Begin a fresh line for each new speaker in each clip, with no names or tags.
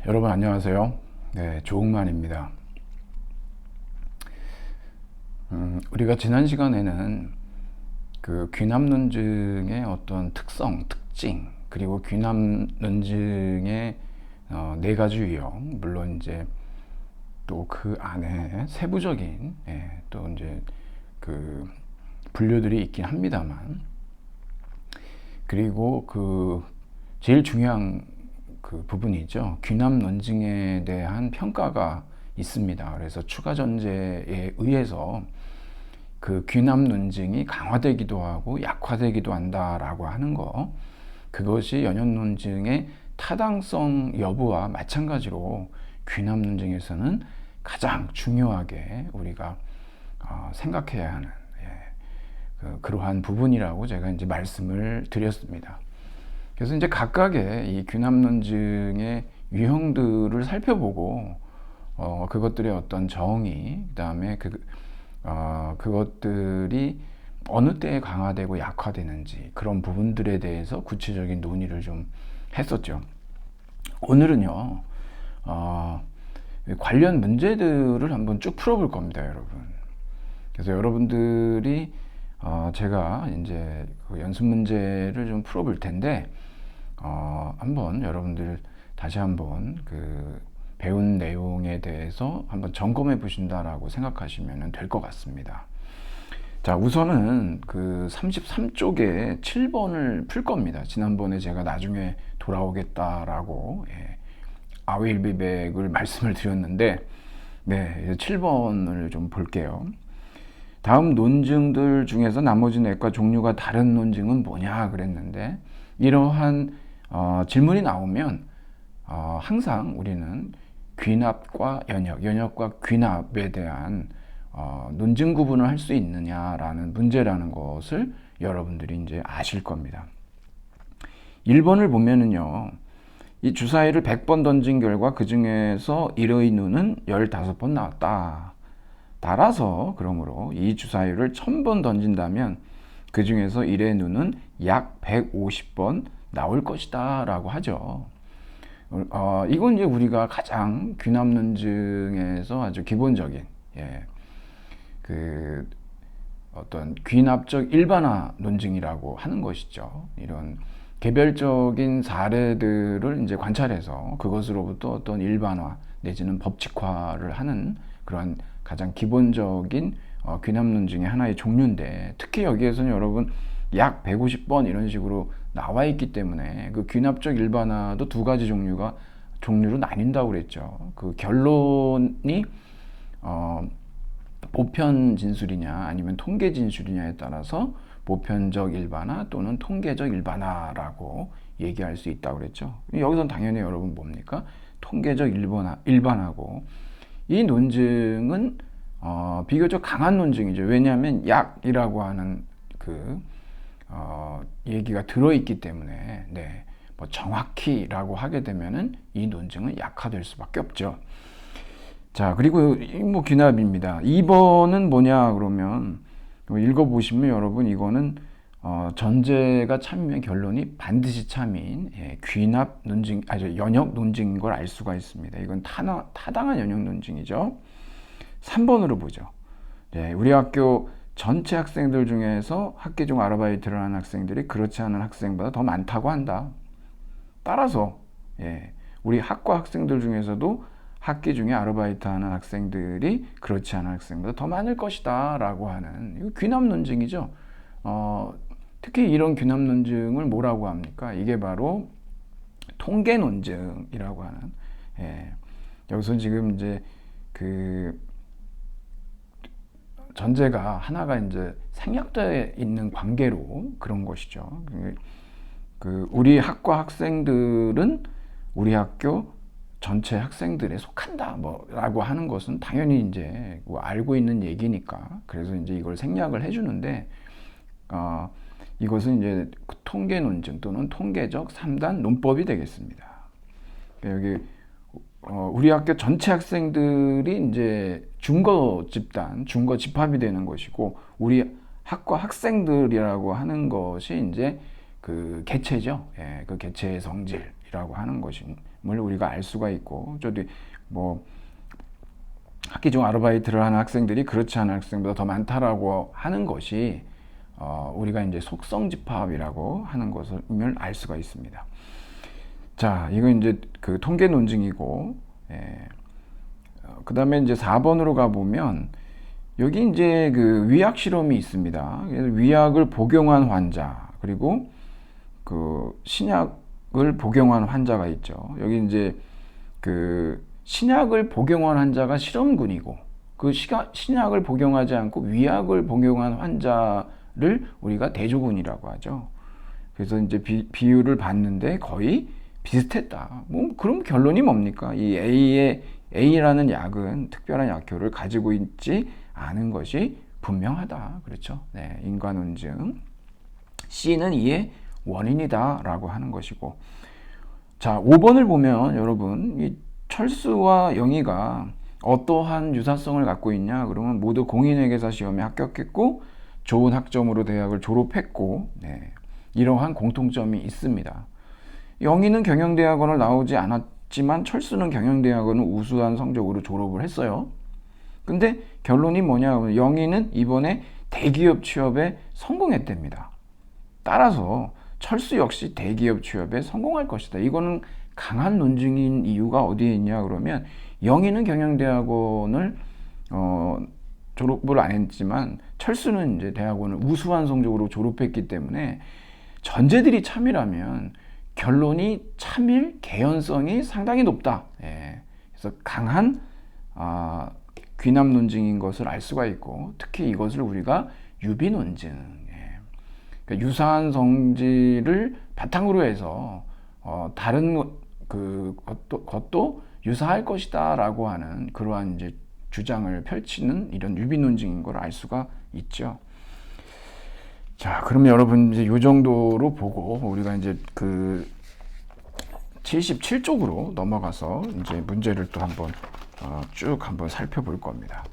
여러분 안녕하세요. 네, 조웅만입니다. 우리가 지난 시간에는 그 귀납론증의 어떤 특성, 특징, 그리고 귀납론증의 네 가지 유형, 물론 이제 또 그 안에 세부적인 또 이제 그 분류들이 있긴 합니다만, 그리고 그 제일 중요한 그 부분이죠. 귀납론증에 대한 평가가 있습니다. 그래서 추가 전제에 의해서 그 귀납론증이 강화되기도 하고 약화되기도 한다라고 하는 거, 그것이 연연론증의 타당성 여부와 마찬가지로 귀납론증에서는 가장 중요하게 우리가 생각해야 하는 그러한 부분이라고 제가 이제 말씀을 드렸습니다. 그래서 이제 각각의 이 귀납론증의 유형들을 살펴보고 그것들의 어떤 정의, 그다음에 그것들이 어느 때에 강화되고 약화되는지 그런 부분들에 대해서 구체적인 논의를 좀 했었죠. 오늘은요, 관련 문제들을 한번 쭉 풀어볼 겁니다, 여러분. 그래서 여러분들이 제가 이제 그 연습 문제를 좀 풀어볼 텐데, 한번 여러분들 다시 한번 그 배운 내용에 대해서 한번 점검해 보신다라고 생각하시면 될 것 같습니다. 자, 우선은 그 33쪽에 7번을 풀 겁니다. 지난번에 제가 나중에 돌아오겠다라고 I will be back을 말씀을 드렸는데, 네, 7번을 좀 볼게요. 다음 논증들 중에서 나머지 넷과 종류가 다른 논증은 뭐냐 그랬는데, 이러한 질문이 나오면 항상 우리는 귀납과 연역, 연역과 귀납에 대한 논증 구분을 할 수 있느냐라는 문제라는 것을 여러분들이 이제 아실 겁니다. 1번을 보면은요, 이 주사위를 100번 던진 결과 그 중에서 1의 눈은 15번 나왔다. 따라서 그러므로 이 주사위를 1000번 던진다면 그 중에서 1의 눈은 약 150번 나올 것이다 라고 하죠. 이건 이제 우리가 가장 귀납론증에서 아주 기본적인 그 어떤 귀납적 일반화 논증이라고 하는 것이죠. 이런 개별적인 사례들을 이제 관찰해서 그것으로부터 어떤 일반화 내지는 법칙화를 하는 그런 가장 기본적인 귀납론증의 하나의 종류인데, 특히 여기에서는 여러분 약 150번 이런 식으로 나와 있기 때문에 그 귀납적 일반화도 두 가지 종류로 나뉜다고 그랬죠. 그 결론이 보편 진술이냐 아니면 통계 진술이냐에 따라서 보편적 일반화 또는 통계적 일반화라고 얘기할 수 있다고 그랬죠. 여기서는 당연히 여러분 뭡니까? 통계적 일반화고, 이 논증은 비교적 강한 논증이죠. 왜냐하면 약이라고 하는 그 얘기가 들어있기 때문에, 뭐 정확히라고 하게 되면은 이 논증은 약화될 수밖에 없죠. 자, 그리고 뭐 귀납입니다. 2번은 뭐냐 그러면 읽어보시면 여러분 이거는 전제가 참이면 결론이 반드시 참인 귀납 논증, 연역 논증인 걸 알 수가 있습니다. 이건 타당한 연역 논증이죠. 3번으로 보죠. 네, 우리 학교 전체 학생들 중에서 학기 중 아르바이트를 하는 학생들이 그렇지 않은 학생보다 더 많다고 한다. 따라서 우리 학과 학생들 중에서도 학기 중에 아르바이트 하는 학생들이 그렇지 않은 학생보다 더 많을 것이다 라고 하는, 이거 귀납 논증이죠. 특히 이런 귀납 논증을 뭐라고 합니까? 이게 바로 통계 논증이라고 하는, 여기서 지금 이제 그 전제가 하나가 이제 생략되어 있는 관계로 그런 것이죠. 그 우리 학과 학생들은 우리 학교 전체 학생들에 속한다 뭐라고 하는 것은 당연히 이제 뭐 알고 있는 얘기니까, 그래서 이제 이걸 생략을 해주는데, 이것은 이제 통계 논증 또는 통계적 3단 논법이 되겠습니다. 여기 우리 학교 전체 학생들이 이제 중거 집단, 중거 집합이 되는 것이고, 우리 학과 학생들이라고 하는 것이 이제 그 개체죠. 예, 그 개체의 성질이라고 하는 것임을 우리가 알 수가 있고, 저도 뭐 학기 중 아르바이트를 하는 학생들이 그렇지 않은 학생보다 더 많다라고 하는 것이 우리가 이제 속성 집합이라고 하는 것을 알 수가 있습니다. 자, 이건 이제 그 통계 논증이고, 예. 그 다음에 이제 4번으로 가보면, 여기 이제 그 위약 실험이 있습니다. 위약을 복용한 환자, 그리고 그 신약을 복용한 환자가 있죠. 여기 이제 그 신약을 복용한 환자가 실험군이고, 그 신약을 복용하지 않고 위약을 복용한 환자를 우리가 대조군이라고 하죠. 그래서 이제 비율을 봤는데 거의 비슷했다. 뭐 그럼 결론이 뭡니까? 이 A라는 약은 특별한 약효를 가지고 있지 않은 것이 분명하다. 그렇죠? 네, 인과논증. C는 이의 원인이다라고 하는 것이고. 자, 5번을 보면 여러분, 이 철수와 영희가 어떠한 유사성을 갖고 있냐? 그러면 모두 공인회계사 시험에 합격했고 좋은 학점으로 대학을 졸업했고, 네, 이러한 공통점이 있습니다. 영희는 경영대학원을 나오지 않았지만 철수는 경영대학원을 우수한 성적으로 졸업을 했어요. 근데 결론이 뭐냐? 영희는 이번에 대기업 취업에 성공했답니다. 따라서 철수 역시 대기업 취업에 성공할 것이다. 이거는 강한 논증인 이유가 어디에 있냐 그러면, 영희는 경영대학원을 졸업을 안 했지만 철수는 이제 대학원을 우수한 성적으로 졸업했기 때문에 전제들이 참이라면 결론이 참일 개연성이 상당히 높다. 예. 그래서 강한 귀납 논증인 것을 알 수가 있고, 특히 이것을 우리가 유비 논증, 예. 그러니까 유사한 성질을 바탕으로 해서 다른 것도 유사할 것이다라고 하는 그러한 이제 주장을 펼치는 이런 유비 논증인 걸 알 수가 있죠. 자, 그러면 여러분 이제 이 정도로 보고 우리가 이제 그 77쪽으로 넘어가서 이제 문제를 또 한번 쭉 한번 살펴볼 겁니다.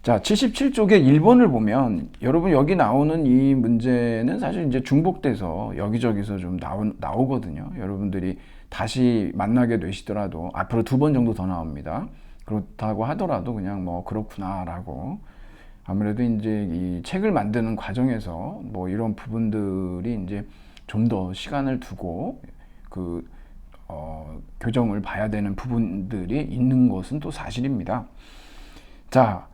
자, 77쪽에 1번을 보면 여러분 여기 나오는 이 문제는 사실 이제 중복돼서 여기저기서 좀 나오거든요. 여러분들이 다시 만나게 되시더라도 앞으로 2번 정도 더 나옵니다. 그렇다고 하더라도 그냥 뭐 그렇구나라고, 아무래도 이제 이 책을 만드는 과정에서 뭐 이런 부분들이 이제 좀 더 시간을 두고 그 교정을 봐야 되는 부분들이 있는 것은 또 사실입니다. 자,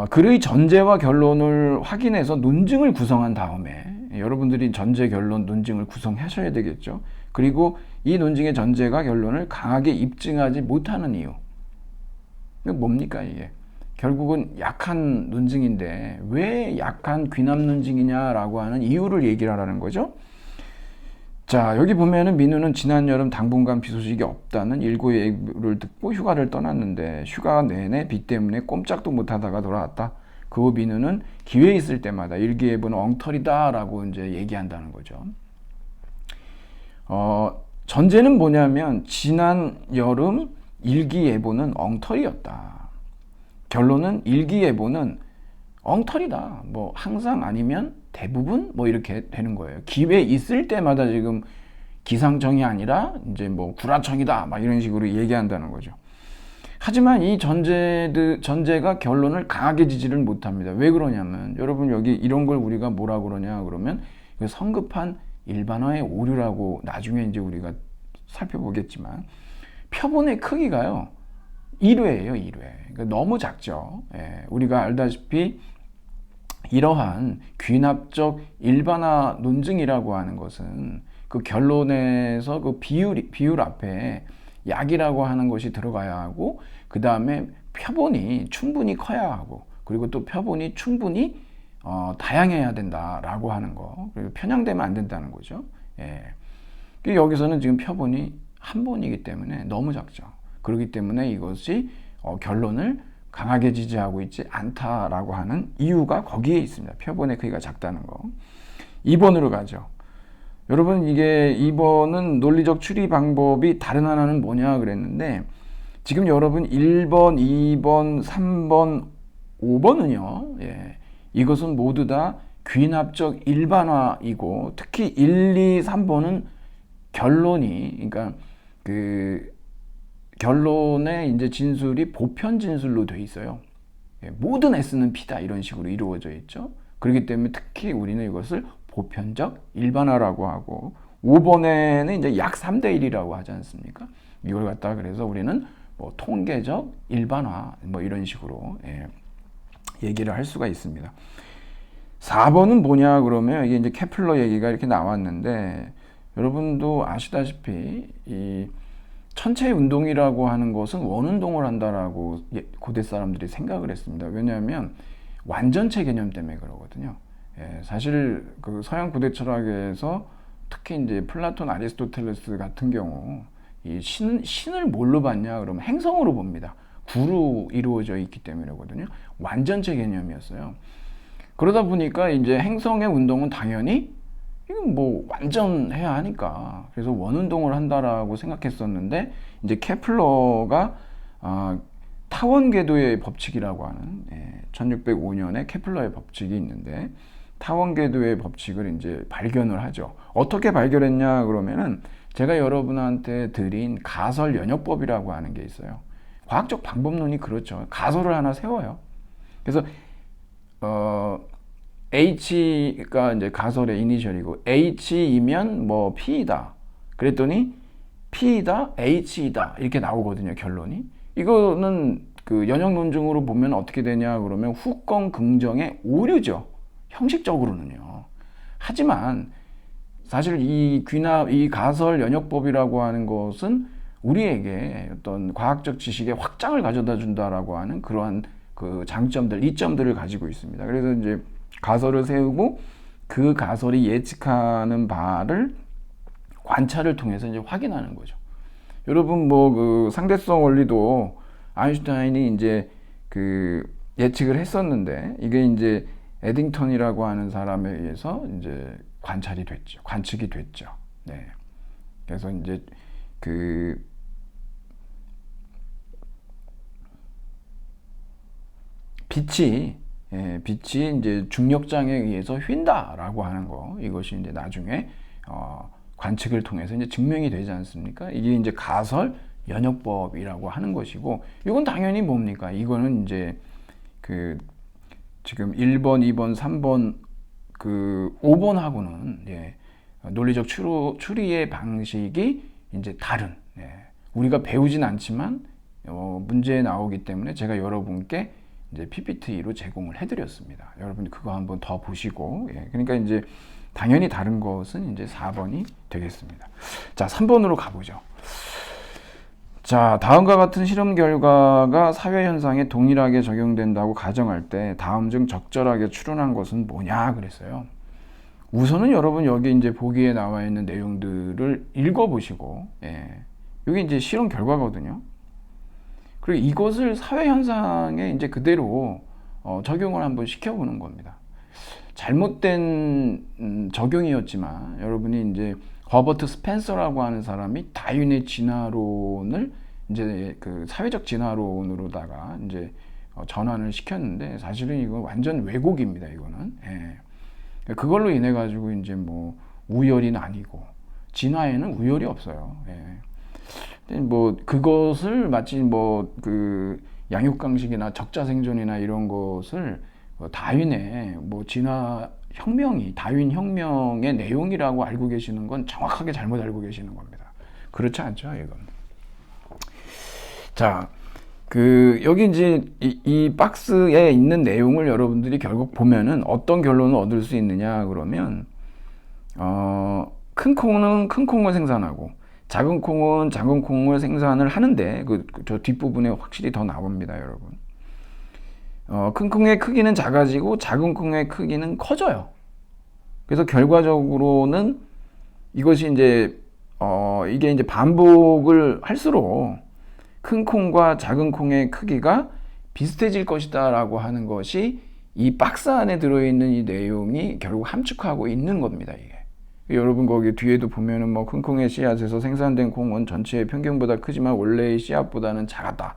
글의 전제와 결론을 확인해서 논증을 구성한 다음에 여러분들이 전제, 결론, 논증을 구성하셔야 되겠죠. 그리고 이 논증의 전제가 결론을 강하게 입증하지 못하는 이유. 이게 뭡니까 이게? 결국은 약한 논증인데 왜 약한 귀납 논증이냐라고 하는 이유를 얘기를 하라는 거죠. 자, 여기 보면은 민우는 지난 여름 당분간 비 소식이 없다는 일고의 예고를 듣고 휴가를 떠났는데 휴가 내내 비 때문에 꼼짝도 못하다가 돌아왔다. 그 후 민우는 기회 있을 때마다 일기예보는 엉터리다라고 이제 얘기한다는 거죠. 전제는 뭐냐면 지난 여름 일기예보는 엉터리였다. 결론은 일기예보는 엉터리다. 뭐 항상 아니면 대부분 뭐 이렇게 되는 거예요. 기회 있을 때마다 지금 기상청이 아니라 이제 뭐 구라청이다 막 이런 식으로 얘기한다는 거죠. 하지만 이 전제가 결론을 강하게 지지를 못합니다. 왜 그러냐면 여러분 여기 이런 걸 우리가 뭐라 그러냐 그러면 성급한 일반화의 오류라고 나중에 이제 우리가 살펴보겠지만, 표본의 크기가요 1회예요. 1회. 그러니까 너무 작죠. 예, 우리가 알다시피 이러한 귀납적 일반화 논증이라고 하는 것은 그 결론에서 그 비율 앞에 약이라고 하는 것이 들어가야 하고, 그 다음에 표본이 충분히 커야 하고, 그리고 또 표본이 충분히 다양해야 된다라고 하는 거, 그리고 편향되면 안 된다는 거죠. 예. 여기서는 지금 표본이 한 번이기 때문에 너무 작죠. 그렇기 때문에 이것이 결론을 강하게 지지하고 있지 않다라고 하는 이유가 거기에 있습니다. 표본의 크기가 작다는 거. 2번으로 가죠. 여러분 이게 2번은 논리적 추리 방법이 다른 하나는 뭐냐 그랬는데, 지금 여러분 1번, 2번, 3번, 5번은요. 예, 이것은 모두 다 귀납적 일반화이고, 특히 1, 2, 3번은 결론이, 그러니까 그 결론의 이제 진술이 보편 진술로 돼 있어요. 모든 S는 P다 이런 식으로 이루어져 있죠. 그렇기 때문에 특히 우리는 이것을 보편적 일반화라고 하고, 5번에는 이제 약 3대 1이라고 하지 않습니까? 이걸 갖다가 그래서 우리는 뭐 통계적 일반화 뭐 이런 식으로 얘기를 할 수가 있습니다. 4번은 뭐냐 그러면 이게 이제 케플러 얘기가 이렇게 나왔는데, 여러분도 아시다시피 이 천체 운동이라고 하는 것은 원운동을 한다라고 고대 사람들이 생각을 했습니다. 왜냐하면 완전체 개념 때문에 그러거든요. 사실 그 서양 고대 철학에서 특히 이제 플라톤, 아리스토텔레스 같은 경우 이 신을 뭘로 봤냐 그러면 행성으로 봅니다. 구로 이루어져 있기 때문이거든요. 완전체 개념이었어요. 그러다 보니까 이제 행성의 운동은 당연히 이건 뭐 완전해야 하니까 그래서 원운동을 한다라고 생각했었는데, 이제 케플러가 타원 궤도의 법칙이라고 하는 1605년에 케플러의 법칙이 있는데, 타원 궤도의 법칙을 이제 발견을 하죠. 어떻게 발견했냐 그러면은 제가 여러분한테 드린 가설 연역법이라고 하는 게 있어요. 과학적 방법론이 그렇죠. 가설을 하나 세워요. 그래서 H가 이제 가설의 이니셜이고, H이면 뭐 P이다. 그랬더니 P이다, H이다. 이렇게 나오거든요, 결론이. 이거는 그 연역 논증으로 보면 어떻게 되냐 그러면 후권 긍정의 오류죠. 형식적으로는요. 하지만 사실 이 가설 연역법이라고 하는 것은 우리에게 어떤 과학적 지식의 확장을 가져다 준다라고 하는 그러한 그 장점들, 이점들을 가지고 있습니다. 그래서 이제 가설을 세우고 그 가설이 예측하는 바를 관찰을 통해서 이제 확인하는 거죠. 여러분 뭐 그 상대성 원리도 아인슈타인이 이제 그 예측을 했었는데, 이게 이제 에딩턴이라고 하는 사람에 의해서 이제 관측이 됐죠. 네. 그래서 이제 그 빛이 이제 중력장에 의해서 휜다라고 하는 거, 이것이 이제 나중에 관측을 통해서 이제 증명이 되지 않습니까? 이게 이제 가설 연역법이라고 하는 것이고, 이건 당연히 뭡니까? 이거는 이제 그 지금 1번, 2번, 3번, 그 5번하고는 논리적 추리의 방식이 이제 다른, 우리가 배우진 않지만 문제에 나오기 때문에 제가 여러분께 이제 PPT로 제공을 해드렸습니다. 여러분 그거 한번 더 보시고, 그러니까 이제 당연히 다른 것은 이제 4번이 되겠습니다. 자, 3번으로 가보죠. 자, 다음과 같은 실험 결과가 사회 현상에 동일하게 적용된다고 가정할 때 다음 중 적절하게 추론한 것은 뭐냐 그랬어요. 우선은 여러분 여기 이제 보기에 나와 있는 내용들을 읽어보시고, 여기 이제 실험 결과거든요. 그리고 이것을 사회 현상에 이제 그대로 적용을 한번 시켜보는 겁니다. 잘못된 적용이었지만 여러분이 이제 허버트 스펜서라고 하는 사람이 다윈의 진화론을 이제 그 사회적 진화론으로다가 이제 전환을 시켰는데, 사실은 이거 완전 왜곡입니다. 이거는 그걸로 인해 가지고 이제 뭐 우열이 나뉘고, 진화에는 우열이 없어요. 뭐 그것을 마치 뭐 그 양육강식이나 적자생존이나 이런 것을 다윈의 뭐 진화 혁명이 다윈 혁명의 내용이라고 알고 계시는 건 정확하게 잘못 알고 계시는 겁니다. 그렇지 않죠, 이건. 자, 그 여기 이제 이 박스에 있는 내용을 여러분들이 결국 보면은 어떤 결론을 얻을 수 있느냐 그러면 큰 콩은 큰 콩을 생산하고 작은 콩은 작은 콩을 생산을 하는데, 저 뒷부분에 확실히 더 나옵니다, 여러분. 큰 콩의 크기는 작아지고 작은 콩의 크기는 커져요. 그래서 결과적으로는 이것이 이제 이게 이제 반복을 할수록 큰 콩과 작은 콩의 크기가 비슷해질 것이다라고 하는 것이 이 박스 안에 들어있는 이 내용이 결국 함축하고 있는 겁니다, 이게. 여러분 거기 뒤에도 보면은 뭐 큰 콩의 씨앗에서 생산된 콩은 전체의 평균보다 크지만 원래의 씨앗보다는 작았다.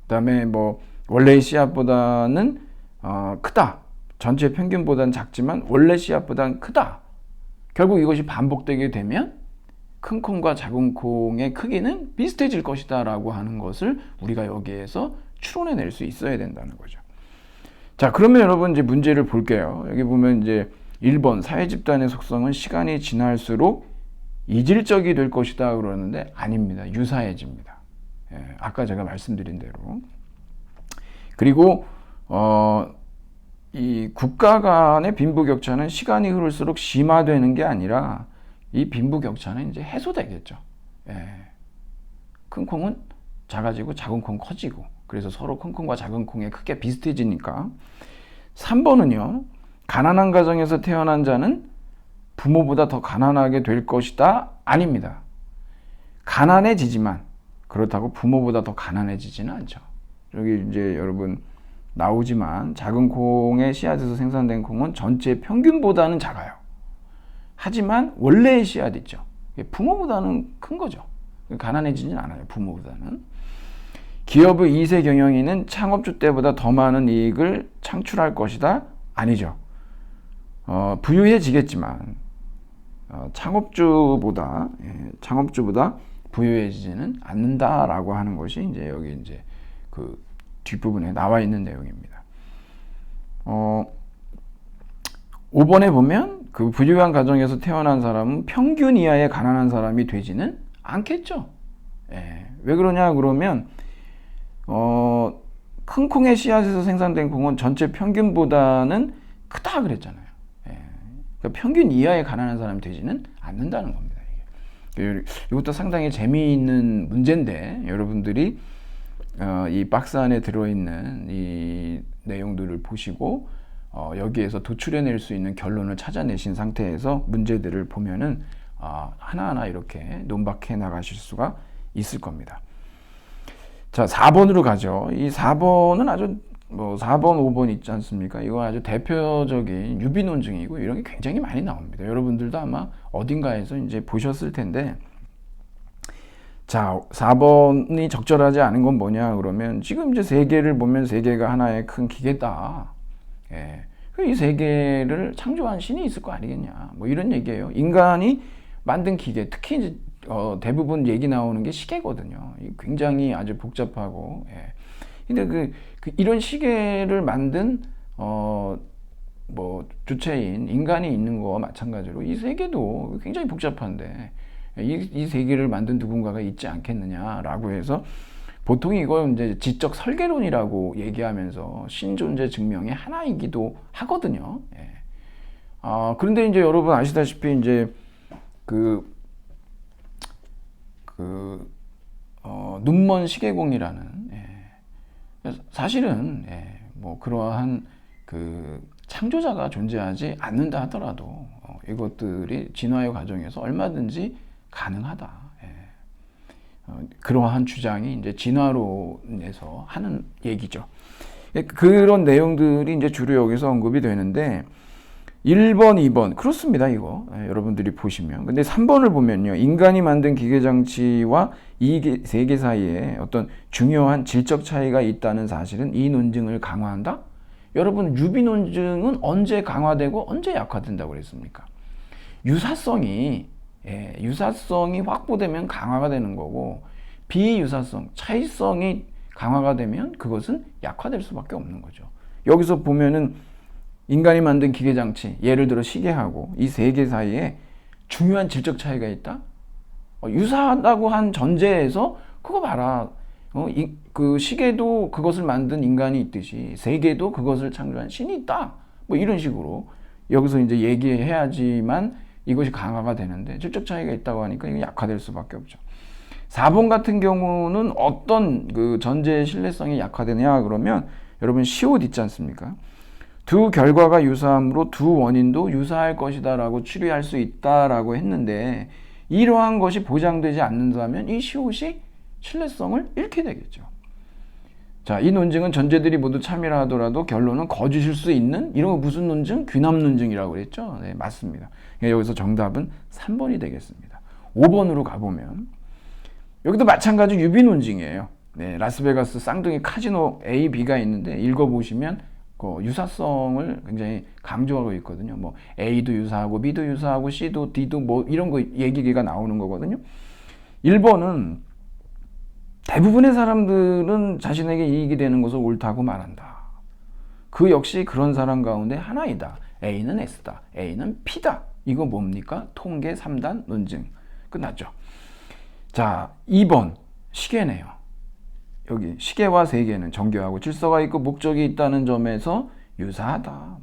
그다음에 뭐 원래의 씨앗보다는 크다. 전체 평균보다는 작지만 원래 씨앗보다는 크다. 결국 이것이 반복되게 되면 큰 콩과 작은 콩의 크기는 비슷해질 것이다 라고 하는 것을 우리가 여기에서 추론해낼 수 있어야 된다는 거죠. 자, 그러면 여러분 이제 문제를 볼게요. 여기 보면 이제 1번 사회집단의 속성은 시간이 지날수록 이질적이 될 것이다 그러는데 아닙니다. 유사해집니다. 아까 제가 말씀드린 대로. 그리고 이 국가 간의 빈부격차는 시간이 흐를수록 심화되는 게 아니라 이 빈부격차는 이제 해소되겠죠. 큰 콩은 작아지고 작은 콩 커지고 그래서 서로 큰 콩과 작은 콩의 크기가 비슷해지니까. 3번은요. 가난한 가정에서 태어난 자는 부모보다 더 가난하게 될 것이다. 아닙니다. 가난해지지만 그렇다고 부모보다 더 가난해지지는 않죠. 여기 이제 여러분 나오지만 작은 콩의 씨앗에서 생산된 콩은 전체 평균보다는 작아요. 하지만 원래의 씨앗 있죠. 부모보다는 큰 거죠. 가난해지진 않아요. 부모보다는. 기업의 2세 경영인은 창업주 때보다 더 많은 이익을 창출할 것이다? 아니죠. 부유해지겠지만 창업주보다 부유해지지는 않는다라고 하는 것이 이제 여기 이제 그 뒷부분에 나와 있는 내용입니다. 5번에 보면 그 부유한 가정에서 태어난 사람은 평균 이하의 가난한 사람이 되지는 않겠죠. 왜 그러냐 그러면 큰 콩의 씨앗에서 생산된 콩은 전체 평균보다는 크다 그랬잖아요. 그러니까 평균 이하의 가난한 사람이 되지는 않는다는 겁니다. 이것도 상당히 재미있는 문제인데 여러분들이 이 박스 안에 들어있는 이 내용들을 보시고 여기에서 도출해낼 수 있는 결론을 찾아내신 상태에서 문제들을 보면은 하나하나 이렇게 논박해 나가실 수가 있을 겁니다. 자, 4번으로 가죠. 이 4번은 아주 4번, 5번 있지 않습니까? 이거 아주 대표적인 유비 논증이고 이런 게 굉장히 많이 나옵니다. 여러분들도 아마 어딘가에서 이제 보셨을 텐데, 자, 4번이 적절하지 않은 건 뭐냐 그러면 지금 이제 세계를 보면 세계가 하나의 큰 기계다. 이 세계를 창조한 신이 있을 거 아니겠냐. 뭐 이런 얘기예요. 인간이 만든 기계, 특히 이제 대부분 얘기 나오는 게 시계거든요. 굉장히 아주 복잡하고. 근데 이런 시계를 만든 뭐 주체인 인간이 있는 거와 마찬가지로 이 세계도 굉장히 복잡한데 이 세계를 만든 누군가가 있지 않겠느냐라고 해서 보통 이걸 이제 지적 설계론이라고 얘기하면서 신존재 증명의 하나이기도 하거든요. 그런데 이제 여러분 아시다시피 이제 눈먼 시계공이라는 사실은 뭐 그러한 창조자가 존재하지 않는다 하더라도 이것들이 진화의 과정에서 얼마든지 가능하다. 그러한 주장이 이제 진화론에서 하는 얘기죠. 그런 내용들이 이제 주로 여기서 언급이 되는데 1번, 2번 그렇습니다. 이거 여러분들이 보시면. 근데 3번을 보면요. 인간이 만든 기계장치와 이 세계 사이에 어떤 중요한 질적 차이가 있다는 사실은 이 논증을 강화한다? 여러분 유비 논증은 언제 강화되고 언제 약화된다고 그랬습니까? 유사성이 확보되면 강화가 되는 거고 비유사성, 차이성이 강화가 되면 그것은 약화될 수밖에 없는 거죠. 여기서 보면은 인간이 만든 기계장치, 예를 들어 시계하고 이 세계 사이에 중요한 질적 차이가 있다? 유사하다고 한 전제에서 그거 봐라. 그 시계도 그것을 만든 인간이 있듯이 세계도 그것을 창조한 신이 있다. 뭐 이런 식으로 여기서 이제 얘기해야지만 이것이 강화가 되는데 질적 차이가 있다고 하니까 이거 약화될 수밖에 없죠. 4번 같은 경우는 어떤 그 전제의 신뢰성이 약화되냐 그러면 여러분 시옷 있지 않습니까? 두 결과가 유사하므로 두 원인도 유사할 것이다 라고 추리할 수 있다라고 했는데 이러한 것이 보장되지 않는다면 이 시옷이 신뢰성을 잃게 되겠죠. 자, 이 논증은 전제들이 모두 참이라 하더라도 결론은 거짓일 수 있는 이런 거 무슨 논증? 귀납 논증이라고 그랬죠. 네, 맞습니다. 여기서 정답은 3번이 되겠습니다. 5번으로 가보면 여기도 마찬가지 유비 논증이에요. 네, 라스베가스 쌍둥이 카지노 A, B가 있는데 읽어보시면 그 유사성을 굉장히 강조하고 있거든요. 뭐 A도 유사하고 B도 유사하고 C도 D도 뭐 이런 거 얘기가 나오는 거거든요. 1번은 대부분의 사람들은 자신에게 이익이 되는 것을 옳다고 말한다. 그 역시 그런 사람 가운데 하나이다. A는 S다. A는 P다. 이거 뭡니까? 통계 3단 논증. 끝났죠. 자, 2번 시계네요. 여기 시계와 세계는 정교하고 질서가 있고 목적이 있다는 점에서 유사하다.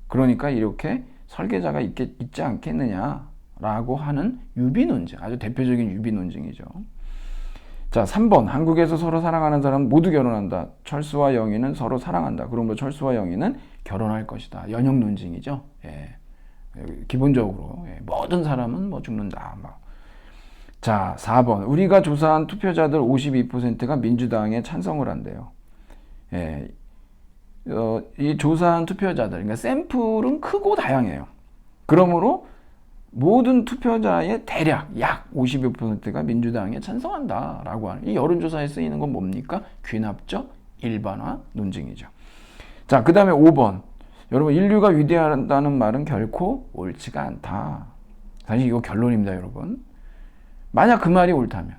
그러니까 이렇게 설계자가 있지 않겠느냐라고 하는 유비 논증. 아주 대표적인 유비 논증이죠. 자, 3번 한국에서 서로 사랑하는 사람은 모두 결혼한다. 철수와 영희는 서로 사랑한다. 그러므로 철수와 영희는 결혼할 것이다. 연역 논증이죠. 예. 기본적으로 모든 사람은 뭐 죽는다. 자, 4번 우리가 조사한 투표자들 52%가 민주당에 찬성을 한대요. 예. 이 조사한 투표자들, 그러니까 샘플은 크고 다양해요. 그러므로 모든 투표자의 대략 약 52%가 민주당에 찬성한다라고 하는 이 여론조사에 쓰이는 건 뭡니까? 귀납적 일반화 논증이죠. 자, 그 다음에 5번. 여러분, 인류가 위대하다는 말은 결코 옳지가 않다. 사실 이거 결론입니다, 여러분. 만약 그 말이 옳다면,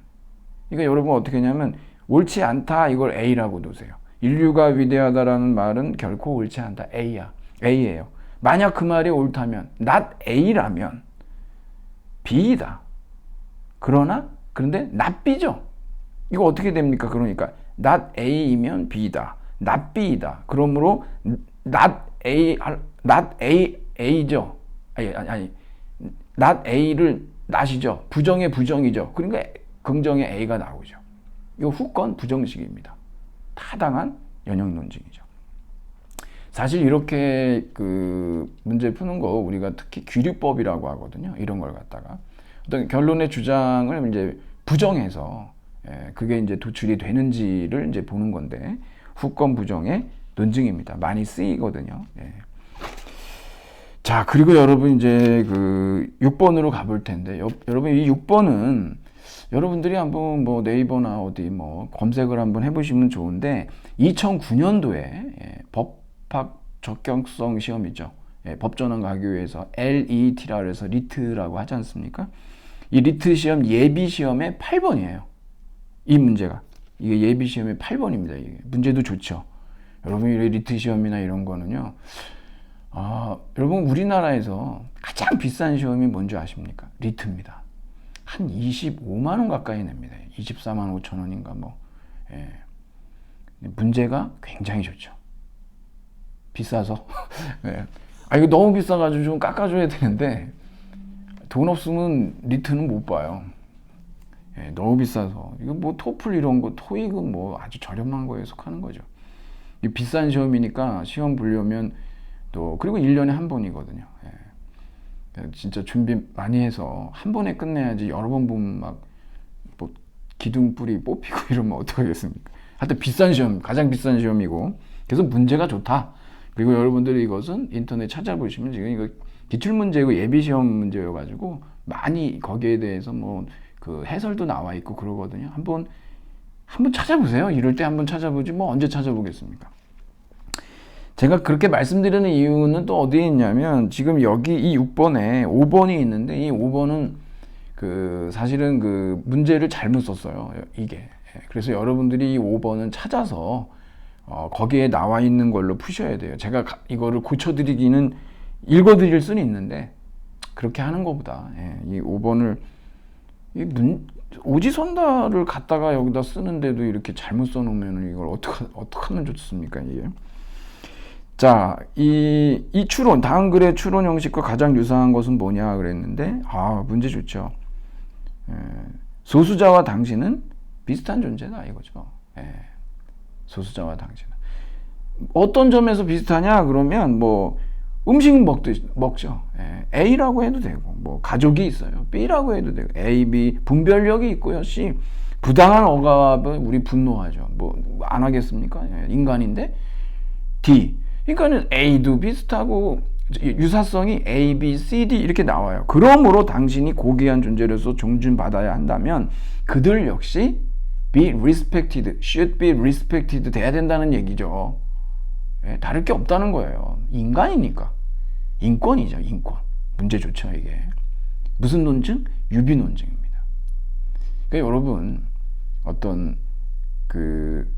그러니까 여러분 어떻게 하냐면 옳지 않다 이걸 A라고 놓으세요. 인류가 위대하다라는 말은 결코 옳지 않다. A예요. 만약 그 말이 옳다면, not A라면 B이다. 그런데 not B죠. 이거 어떻게 됩니까? 그러니까 not A이면 B다. not B이다. 그러므로 not A죠. 아니, not A를 not이죠. 부정의 부정이죠. 그러니까 긍정의 A가 나오죠. 이거 후건 부정식입니다. 타당한 연역 논증이죠. 사실 이렇게 그 문제 푸는 거 우리가 특히 귀류법이라고 하거든요. 이런 걸 갖다가 어떤 결론의 주장을 이제 부정해서 그게 이제 도출이 되는지를 이제 보는 건데 후건 부정의 논증입니다. 많이 쓰이거든요. 자, 그리고 여러분 이제 그 6번으로 가볼 텐데 여러분 이 6번은 여러분들이 한번 뭐 네이버나 어디 뭐 검색을 한번 해보시면 좋은데 2009년도에 법학 적격성 시험이죠. 법전환가교에서 LET라 해서 리트라고 하지 않습니까? 이 리트 시험 예비 시험의 8번이에요. 이 문제가 이게 예비 시험의 8번입니다. 이게 문제도 좋죠. 여러분 이 리트 시험이나 이런 거는요. 여러분 우리나라에서 가장 비싼 시험이 뭔지 아십니까? 리트입니다. 한 25만 원 가까이 냅니다. 24만 5천 원인가 뭐. 문제가 굉장히 좋죠. 비싸서. 이거 너무 비싸가지고 좀 깎아줘야 되는데 돈 없으면 리트는 못 봐요. 너무 비싸서. 이거 뭐 토플 이런 거, 토익은 뭐 아주 저렴한 거에 속하는 거죠. 비싼 시험이니까 시험 보려면 또 그리고 1년에 한 번이거든요. 진짜 준비 많이 해서 한 번에 끝내야지 여러 번 보면 막 뭐 기둥뿌리 뽑히고 이러면 어떡하겠습니까? 하여튼 비싼 시험, 가장 비싼 시험이고 그래서 문제가 좋다. 그리고 여러분들이 이것은 인터넷 찾아보시면 지금 이거 기출문제고 예비시험 문제여가지고 많이 거기에 대해서 뭐 그 해설도 나와 있고 그러거든요. 한번 찾아보세요. 이럴 때 한번 찾아보지 뭐 언제 찾아보겠습니까? 제가 그렇게 말씀드리는 이유는 또 어디에 있냐면 지금 여기 이 6번에 5번이 있는데 이 5번은 그 사실은 그 문제를 잘못 썼어요. 이게. 그래서 여러분들이 이 5번은 찾아서 거기에 나와 있는 걸로 푸셔야 돼요. 제가 이거를 고쳐드리기는 읽어드릴 수는 있는데 그렇게 하는 것보다 이 5번을 오지선다를 갖다가 여기다 쓰는데도 이렇게 잘못 써놓으면 이걸 어떻게 하면 좋습니까? 이게. 자, 이 추론, 다음 글의 추론 형식과 가장 유사한 것은 뭐냐 그랬는데, 문제 좋죠. 소수자와 당신은 비슷한 존재다 이거죠. 소수자와 당신은. 어떤 점에서 비슷하냐 그러면 뭐 음식 먹죠. A라고 해도 되고, 뭐 가족이 있어요. B라고 해도 되고, A, B 분별력이 있고요. C 부당한 억압을 우리 분노하죠. 뭐 안 하겠습니까? 인간인데. D 그러니까는 A도 비슷하고 유사성이 A, B, C, D 이렇게 나와요. 그러므로 당신이 고귀한 존재로서 존중받아야 한다면 그들 역시 be respected, should be respected 돼야 된다는 얘기죠. 예, 다를 게 없다는 거예요. 인간이니까. 인권이죠, 인권. 문제조차 이게. 무슨 논증? 유비 논증입니다. 그러니까 여러분, 어떤 그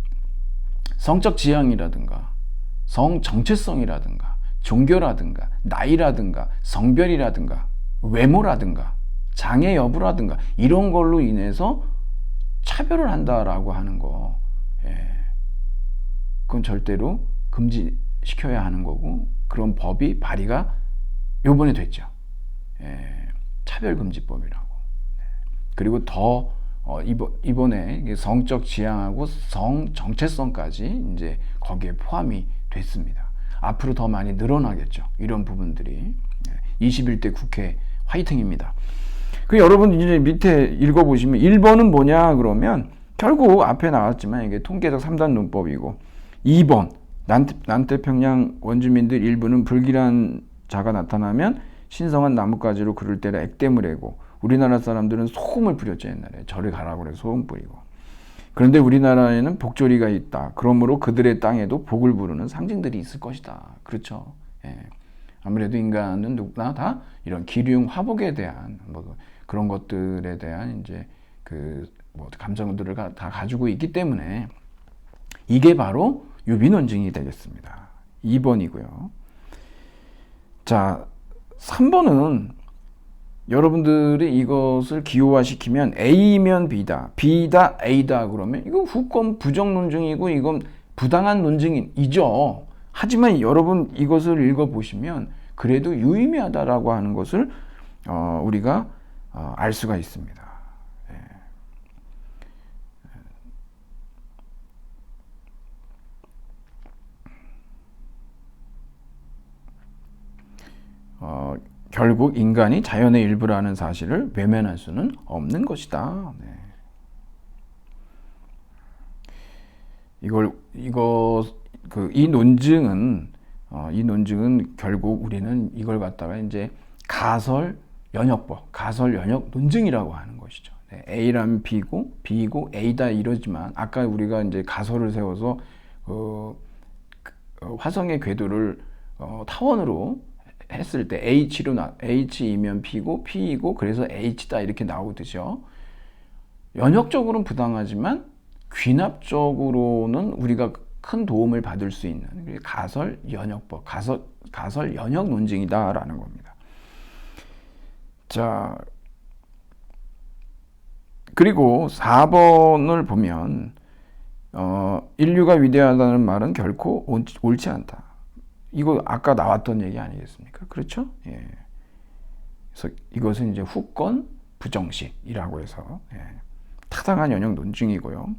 성적 지향이라든가 성 정체성이라든가 종교라든가 나이라든가 성별이라든가 외모라든가 장애 여부라든가 이런 걸로 인해서 차별을 한다라고 하는 거, 예, 그건 절대로 금지시켜야 하는 거고, 그런 법이 발의가 요번에 됐죠. 예, 차별금지법이라고. 그리고 더 이번에 성적 지향하고 성 정체성까지 이제 거기에 포함이 됐습니다. 앞으로 더 많이 늘어나겠죠. 이런 부분들이. 21대 국회 화이팅입니다. 그 여러분 이제 밑에 읽어보시면 1번은 뭐냐 그러면 결국 앞에 나왔지만 이게 통계적 3단 논법이고, 2번 남태평양 원주민들 일부는 불길한 자가 나타나면 신성한 나뭇가지로 그를 때려 액땜을 해고, 우리나라 사람들은 소금을 뿌렸죠. 옛날에 절에 가라고 그래서 소금 뿌리고. 그런데 우리나라에는 복조리가 있다. 그러므로 그들의 땅에도 복을 부르는 상징들이 있을 것이다. 그렇죠. 예. 아무래도 인간은 누구나 다 이런 기륭 화복에 대한 뭐 그런 것들에 대한 이제 그 뭐 감정들을 다 가지고 있기 때문에 이게 바로 유비 논증이 되겠습니다. 2번이고요. 자, 3번은 여러분들이 이것을 기호화시키면 A면 B다, B다 A다 그러면 이거 후권 부정 논증이고 이건 부당한 논증이죠. 하지만 여러분 이것을 읽어보시면 그래도 유의미하다라고 하는 것을 우리가 알 수가 있습니다. 결국 인간이 자연의 일부라는 사실을 외면할 수는 없는 것이다. 네. 이 논증은 결국 우리는 이걸 갖다가 이제 가설 연역법, 가설 연역 논증이라고 하는 것이죠. 네. A라면 B고 A다 이러지만 아까 우리가 이제 가설을 세워서 화성의 궤도를 타원으로 했을 때 H이면 B고 P이고 그래서 H다 이렇게 나오듯이요. 연역적으로는 부당하지만 귀납적으로는 우리가 큰 도움을 받을 수 있는 가설 연역법, 가설 연역 논증이다라는 겁니다. 자, 그리고 4번을 보면 인류가 위대하다는 말은 결코 옳지 않다. 이거 아까 나왔던 얘기 아니겠습니까? 그렇죠? 예. 그래서 이것은 이제 후권 부정식이라고 해서 타당한 연역 논증이고요.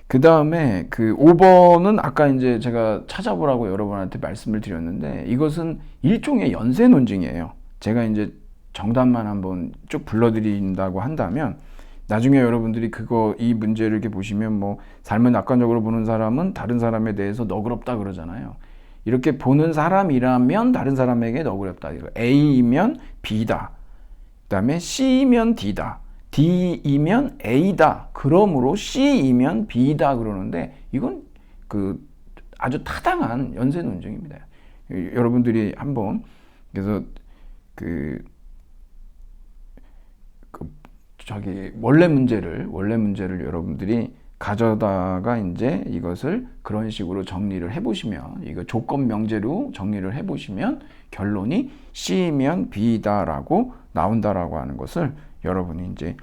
그 다음에 그 5번은 아까 이제 제가 찾아보라고 여러분한테 말씀을 드렸는데 이것은 일종의 연쇄 논증이에요. 제가 이제 정답만 한번 쭉 불러드린다고 한다면 나중에 여러분들이 이 문제를 이렇게 보시면 뭐 삶을 낙관적으로 보는 사람은 다른 사람에 대해서 너그럽다 그러잖아요. 이렇게 보는 사람이라면 다른 사람에게 너그럽다. A이면 B다. 그 다음에 C이면 D다. D이면 A다. 그러므로 C이면 B다 그러는데 이건 아주 타당한 연쇄 논증입니다. 여러분들이 한번 그래서 원래 문제를 여러분들이 가져다가 이제 이것을 그런 식으로 정리를 해보시면, 이거 조건 명제로 정리를 해보시면 결론이 C면 B다라고 나온다라고 하는 것을 여러분이 이제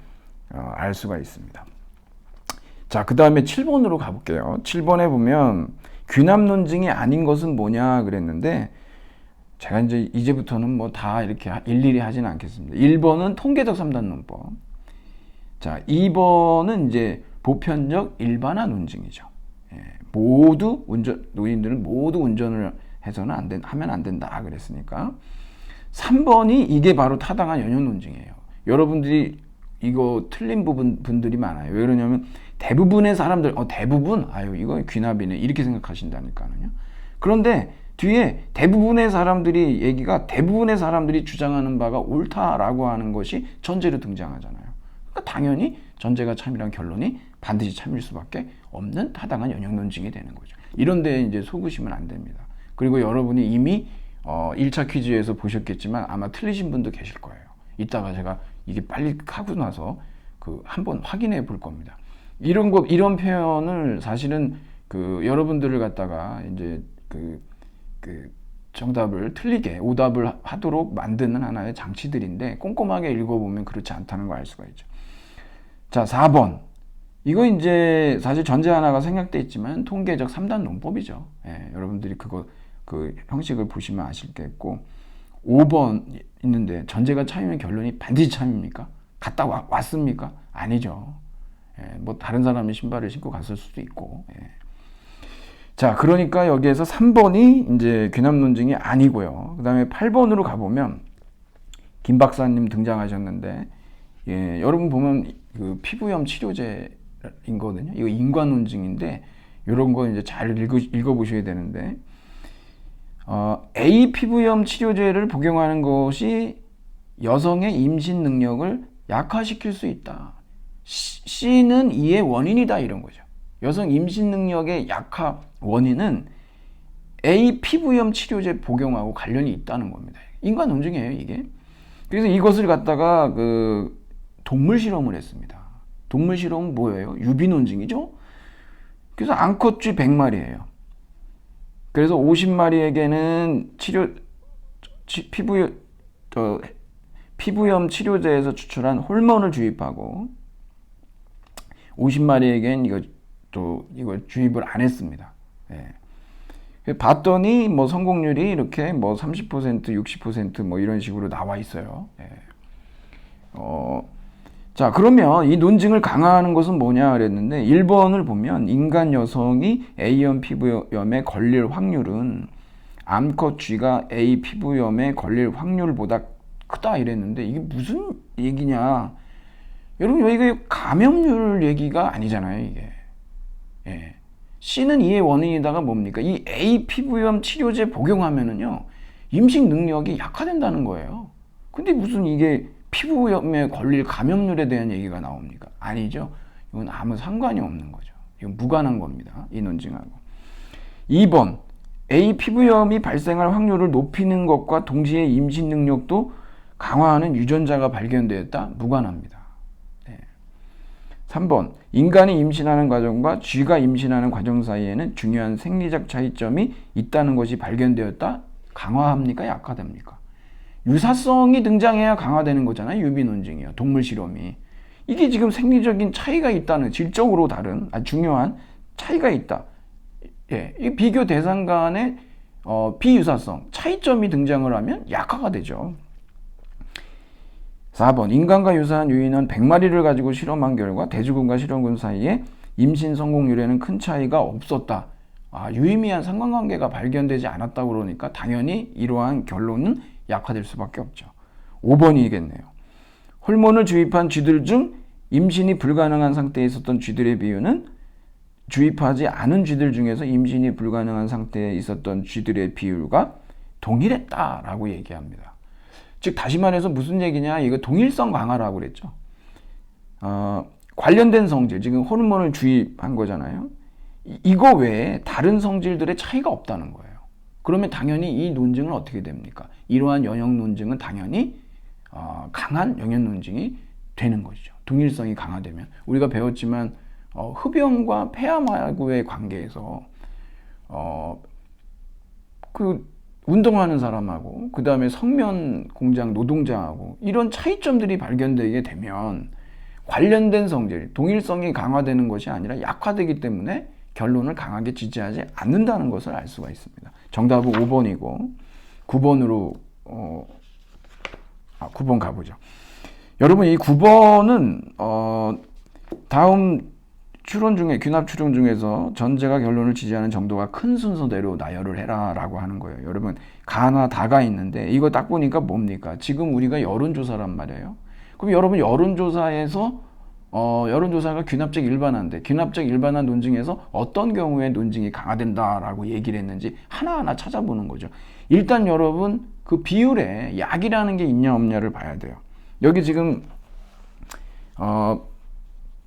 알 수가 있습니다. 자, 그 다음에 7번으로 가볼게요. 7번에 보면 귀납 논증이 아닌 것은 뭐냐 그랬는데 제가 이제부터는 뭐 다 이렇게 일일이 하지는 않겠습니다. 1번은 통계적 3단 논법. 자, 2번은 이제 보편적 일반화 논증이죠. 노인들은 모두 운전을 해서는 하면 안 된다 그랬으니까. 3번이 이게 바로 타당한 연역 논증이에요. 여러분들이 이거 틀린 분들이 많아요. 왜 그러냐면 대부분의 사람들 이거 귀납이네 이렇게 생각하신다니까요. 그런데 뒤에 대부분의 사람들이 주장하는 바가 옳다라고 하는 것이 전제로 등장하잖아요. 그러니까 당연히 전제가 참이란 결론이 반드시 참일 수밖에 없는 타당한 영역 논증이 되는 거죠. 이런데 이제 속으시면 안 됩니다. 그리고 여러분이 이미 1차 퀴즈에서 보셨겠지만 아마 틀리신 분도 계실 거예요. 이따가 제가 이게 빨리 하고 나서 한번 확인해 볼 겁니다. 이런 표현을 사실은 여러분들을 갖다가 이제 정답을 틀리게 오답을 하도록 만드는 하나의 장치들인데 꼼꼼하게 읽어보면 그렇지 않다는 걸 알 수가 있죠. 자, 4번. 이거 이제 사실 전제 하나가 생략돼 있지만 통계적 3단 논법이죠. 예, 여러분들이 그 형식을 보시면 아시겠고 5번 있는데 전제가 참이면 결론이 반드시 참입니까? 갔다 왔습니까? 아니죠. 예, 뭐 다른 사람이 신발을 신고 갔을 수도 있고. 예. 자, 그러니까 여기에서 3번이 이제 귀납 논증이 아니고요. 그 다음에 8번으로 가보면 김 박사님 등장하셨는데, 예, 여러분 보면 피부염 치료제인거든요. 이거 인과 논증인데, 이런 거 이제 잘 읽어보셔야 되는데, A 피부염 치료제를 복용하는 것이 여성의 임신 능력을 약화시킬 수 있다. C는 이의 원인이다, 이런 거죠. 여성 임신 능력의 약화 원인은 A 피부염 치료제 복용하고 관련이 있다는 겁니다. 인과 논증이에요, 이게. 그래서 이것을 갖다가 동물 실험을 했습니다. 동물 실험은 뭐예요? 유비 논증이죠. 그래서 암컷쥐 100마리예요. 그래서 50마리에게는 피부염 치료제에서 추출한 호르몬을 주입하고 50마리에겐 이걸 주입을 안 했습니다. 예. 봤더니 뭐 성공률이 이렇게 뭐 30%, 60% 뭐 이런 식으로 나와 있어요. 예. 자, 그러면 이 논증을 강화하는 것은 뭐냐 그랬는데 1번을 보면 인간 여성이 A형 피부염에 걸릴 확률은 암컷 쥐가 A 피부염에 걸릴 확률보다 크다 이랬는데 이게 무슨 얘기냐? 여러분, 이게 감염률 얘기가 아니잖아요, 이게. 예. C는 이의 원인이다가 뭡니까? 이 A 피부염 치료제 복용하면은요, 임신 능력이 약화된다는 거예요. 근데 무슨 이게 피부염에 걸릴 감염률에 대한 얘기가 나옵니까? 아니죠. 이건 아무 상관이 없는 거죠. 이건 무관한 겁니다. 이 논증하고. 2번. A 피부염이 발생할 확률을 높이는 것과 동시에 임신 능력도 강화하는 유전자가 발견되었다. 무관합니다. 3번. 인간이 임신하는 과정과 쥐가 임신하는 과정 사이에는 중요한 생리적 차이점이 있다는 것이 발견되었다. 강화합니까? 약화됩니까? 유사성이 등장해야 강화되는 거잖아요. 유비 논증이요. 동물 실험이. 이게 지금 생리적인 차이가 있다는, 질적으로 다른 중요한 차이가 있다. 예, 이 비교 대상 간의 비유사성, 차이점이 등장을 하면 약화가 되죠. 4번. 인간과 유사한 유인원 100마리를 가지고 실험한 결과 대주군과 실험군 사이에 임신 성공률에는 큰 차이가 없었다. 유의미한 상관관계가 발견되지 않았다고 그러니까 당연히 이러한 결론은 약화될 수밖에 없죠. 5번이겠네요. 호르몬을 주입한 쥐들 중 임신이 불가능한 상태에 있었던 쥐들의 비율은 주입하지 않은 쥐들 중에서 임신이 불가능한 상태에 있었던 쥐들의 비율과 동일했다라고 얘기합니다. 즉 다시 말해서 무슨 얘기냐, 이거 동일성 강화라고 그랬죠. 관련된 성질, 지금 호르몬을 주입한 거잖아요. 이거 외에 다른 성질들의 차이가 없다는 거예요. 그러면 당연히 이 논증은 어떻게 됩니까? 이러한 영역 논증은 당연히 강한 영역 논증이 되는 것이죠. 동일성이 강화되면. 우리가 배웠지만 흡연과 폐암하고의 관계에서 운동하는 사람하고 그 다음에 성면 공장 노동자하고 이런 차이점들이 발견되게 되면 관련된 성질, 동일성이 강화되는 것이 아니라 약화되기 때문에 결론을 강하게 지지하지 않는다는 것을 알 수가 있습니다. 정답은 5번이고 9번으로 9번 가보죠. 여러분, 이 9번은 다음 추론 중에, 귀납 추론 중에서 전제가 결론을 지지하는 정도가 큰 순서대로 나열을 해라 라고 하는 거예요. 여러분, 가나 다가 있는데 이거 딱 보니까 뭡니까? 지금 우리가 여론조사란 말이에요. 그럼 여러분, 여론조사에서 여론조사가 귀납적 일반화인데 귀납적 일반화 논증에서 어떤 경우에 논증이 강화된다라고 얘기를 했는지 하나하나 찾아보는 거죠. 일단 여러분, 그 비율에 약이라는 게 있냐 없냐를 봐야 돼요. 여기 지금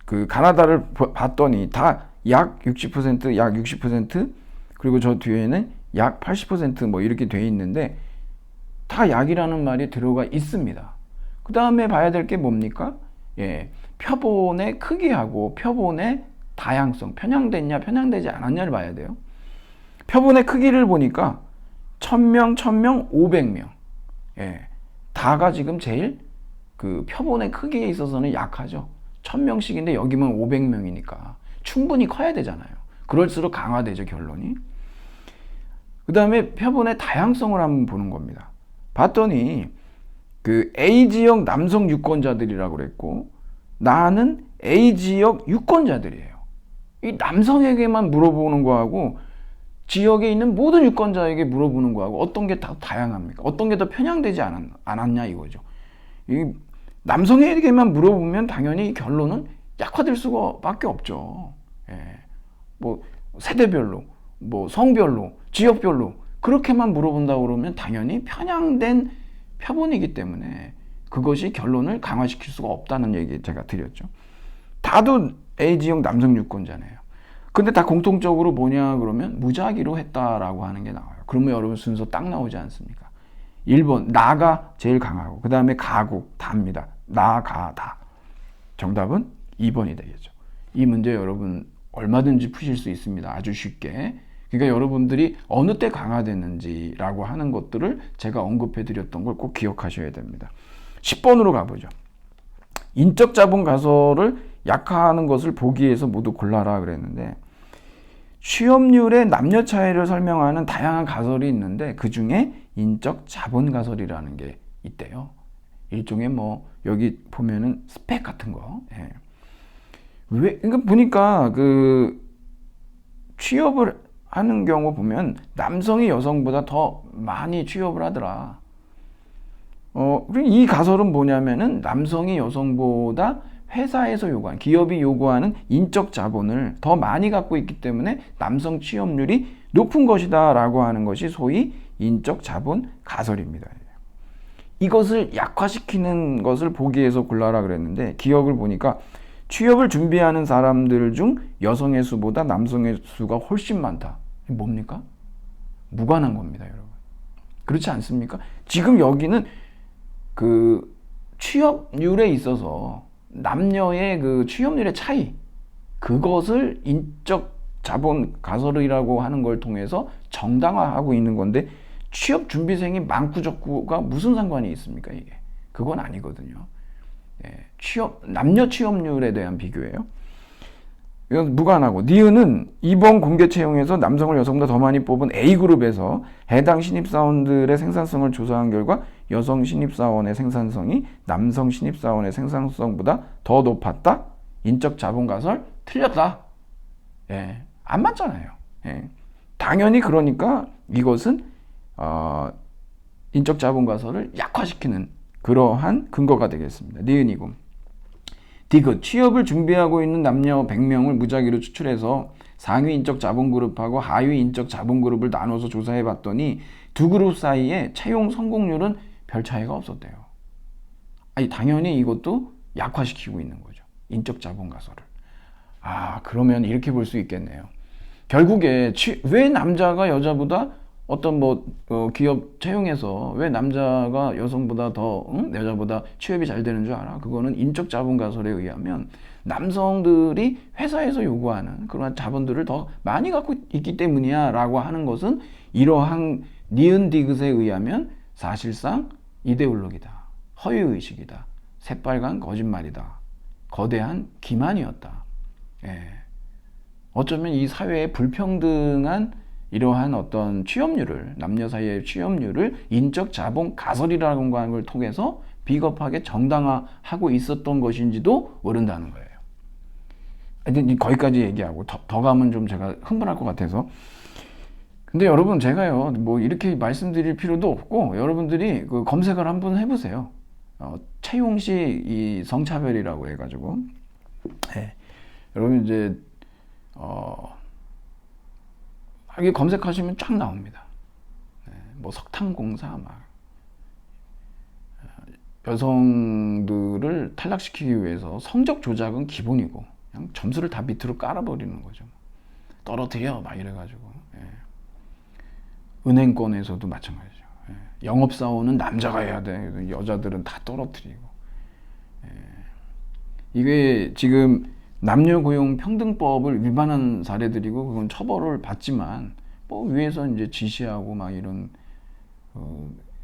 그 가나다를 봤더니 다 약 60%, 약 60%, 그리고 저 뒤에는 약 80%뭐 이렇게 돼 있는데 다 약이라는 말이 들어가 있습니다. 그 다음에 봐야 될 게 뭡니까? 예, 표본의 크기하고 표본의 다양성, 편향됐냐, 편향되지 않았냐를 봐야 돼요. 표본의 크기를 보니까 1000명, 1000명, 500명. 예, 다가 지금 제일 그 표본의 크기에 있어서는 약하죠. 1000명씩인데 여기면 500명이니까 충분히 커야 되잖아요. 그럴수록 강화되죠, 결론이. 그 다음에 표본의 다양성을 한번 보는 겁니다. 봤더니 그 A지역 남성 유권자들이라고 그랬고 나는 A지역 유권자들이에요. 이 남성에게만 물어보는 거하고 지역에 있는 모든 유권자에게 물어보는 거하고 어떤 게 더 다양합니까? 어떤 게 더 편향되지 않았냐 이거죠. 이 남성에게만 물어보면 당연히 결론은 약화될 수밖에 없죠. 예. 뭐 세대별로, 뭐 성별로, 지역별로 그렇게만 물어본다고 그러면 당연히 편향된 표본이기 때문에 그것이 결론을 강화시킬 수가 없다는 얘기 제가 드렸죠. 다도 A지역 남성 유권자네요. 근데 다 공통적으로 뭐냐 그러면 무작위로 했다라고 하는 게 나와요. 그러면 여러분 순서 딱 나오지 않습니까? 1번 나가 제일 강하고 그 다음에 가고 다입니다. 나, 가, 다. 정답은 2번이 되겠죠. 이 문제 여러분 얼마든지 푸실 수 있습니다. 아주 쉽게. 그러니까 여러분들이 어느 때 강화됐는지라고 하는 것들을 제가 언급해 드렸던 걸 꼭 기억하셔야 됩니다. 10번으로 가보죠. 인적 자본 가설을 약화하는 것을 보기 위해서 모두 골라라 그랬는데 취업률의 남녀 차이를 설명하는 다양한 가설이 있는데 그 중에 인적 자본 가설이라는 게 있대요. 일종의 뭐 여기 보면은 스펙 같은 거. 예. 왜 그러니까 보니까 그 취업을 하는 경우 보면 남성이 여성보다 더 많이 취업을 하더라. 이 가설은 뭐냐면은 남성이 여성보다 회사에서 요구하는, 기업이 요구하는 인적 자본을 더 많이 갖고 있기 때문에 남성 취업률이 높은 것이다 라고 하는 것이 소위 인적 자본 가설입니다. 이것을 약화시키는 것을 보기 위해서 골라라 그랬는데 기억을 보니까 취업을 준비하는 사람들 중 여성의 수보다 남성의 수가 훨씬 많다. 뭡니까? 무관한 겁니다, 여러분. 그렇지 않습니까? 지금 여기는 그 취업률에 있어서 남녀의 그 취업률의 차이, 그것을 인적 자본 가설이라고 하는 걸 통해서 정당화하고 있는 건데 취업 준비생이 많고 적고가 무슨 상관이 있습니까, 이게? 그건 아니거든요. 예, 남녀 취업률에 대한 비교예요. 이건 무관하고 니은은 이번 공개 채용에서 남성을 여성보다 더 많이 뽑은 A그룹에서 해당 신입사원들의 생산성을 조사한 결과 여성 신입사원의 생산성이 남성 신입사원의 생산성보다 더 높았다? 인적 자본 가설 틀렸다. 예, 안 맞잖아요. 예. 당연히 그러니까 이것은 인적 자본 가설을 약화시키는 그러한 근거가 되겠습니다. 니은이고. 디귿, 취업을 준비하고 있는 남녀 100명을 무작위로 추출해서 상위 인적 자본 그룹하고 하위 인적 자본 그룹을 나눠서 조사해 봤더니 두 그룹 사이에 채용 성공률은 별 차이가 없었대요. 아니, 당연히 이것도 약화시키고 있는 거죠. 인적 자본 가설을. 그러면 이렇게 볼 수 있겠네요. 결국에 왜 남자가 여자보다 어떤 기업 채용에서 왜 남자가 여성보다 더 여자보다 취업이 잘 되는 줄 알아? 그거는 인적 자본 가설에 의하면 남성들이 회사에서 요구하는 그런 자본들을 더 많이 갖고 있기 때문이야 라고 하는 것은 이러한 니은 디귿에 의하면 사실상 이데올로기다, 허위의식이다, 새빨간 거짓말이다, 거대한 기만이었다. 예. 어쩌면 이 사회의 불평등한 이러한 어떤 취업률을, 남녀 사이의 취업률을 인적 자본 가설이라는 걸 통해서 비겁하게 정당화하고 있었던 것인지도 모른다는 거예요. 하여튼 거기까지 얘기하고 더 가면 좀 제가 흥분할 것 같아서. 근데 여러분, 제가요 뭐 이렇게 말씀드릴 필요도 없고 여러분들이 그 검색을 한번 해보세요. 채용 시 이 성차별이라고 해가지고. 네. 여러분 이제 여기 검색하시면 쫙 나옵니다. 뭐 석탄공사 막 여성들을 탈락시키기 위해서 성적 조작은 기본이고 그냥 점수를 다 밑으로 깔아버리는 거죠. 떨어뜨려 막 이래가지고. 예. 은행권에서도 마찬가지죠. 예. 영업사원은 남자가 해야 돼. 여자들은 다 떨어뜨리고. 예. 이게 지금 남녀고용평등법을 위반한 사례들이고 그건 처벌을 받지만 뭐 위에서 이제 지시하고 막 이런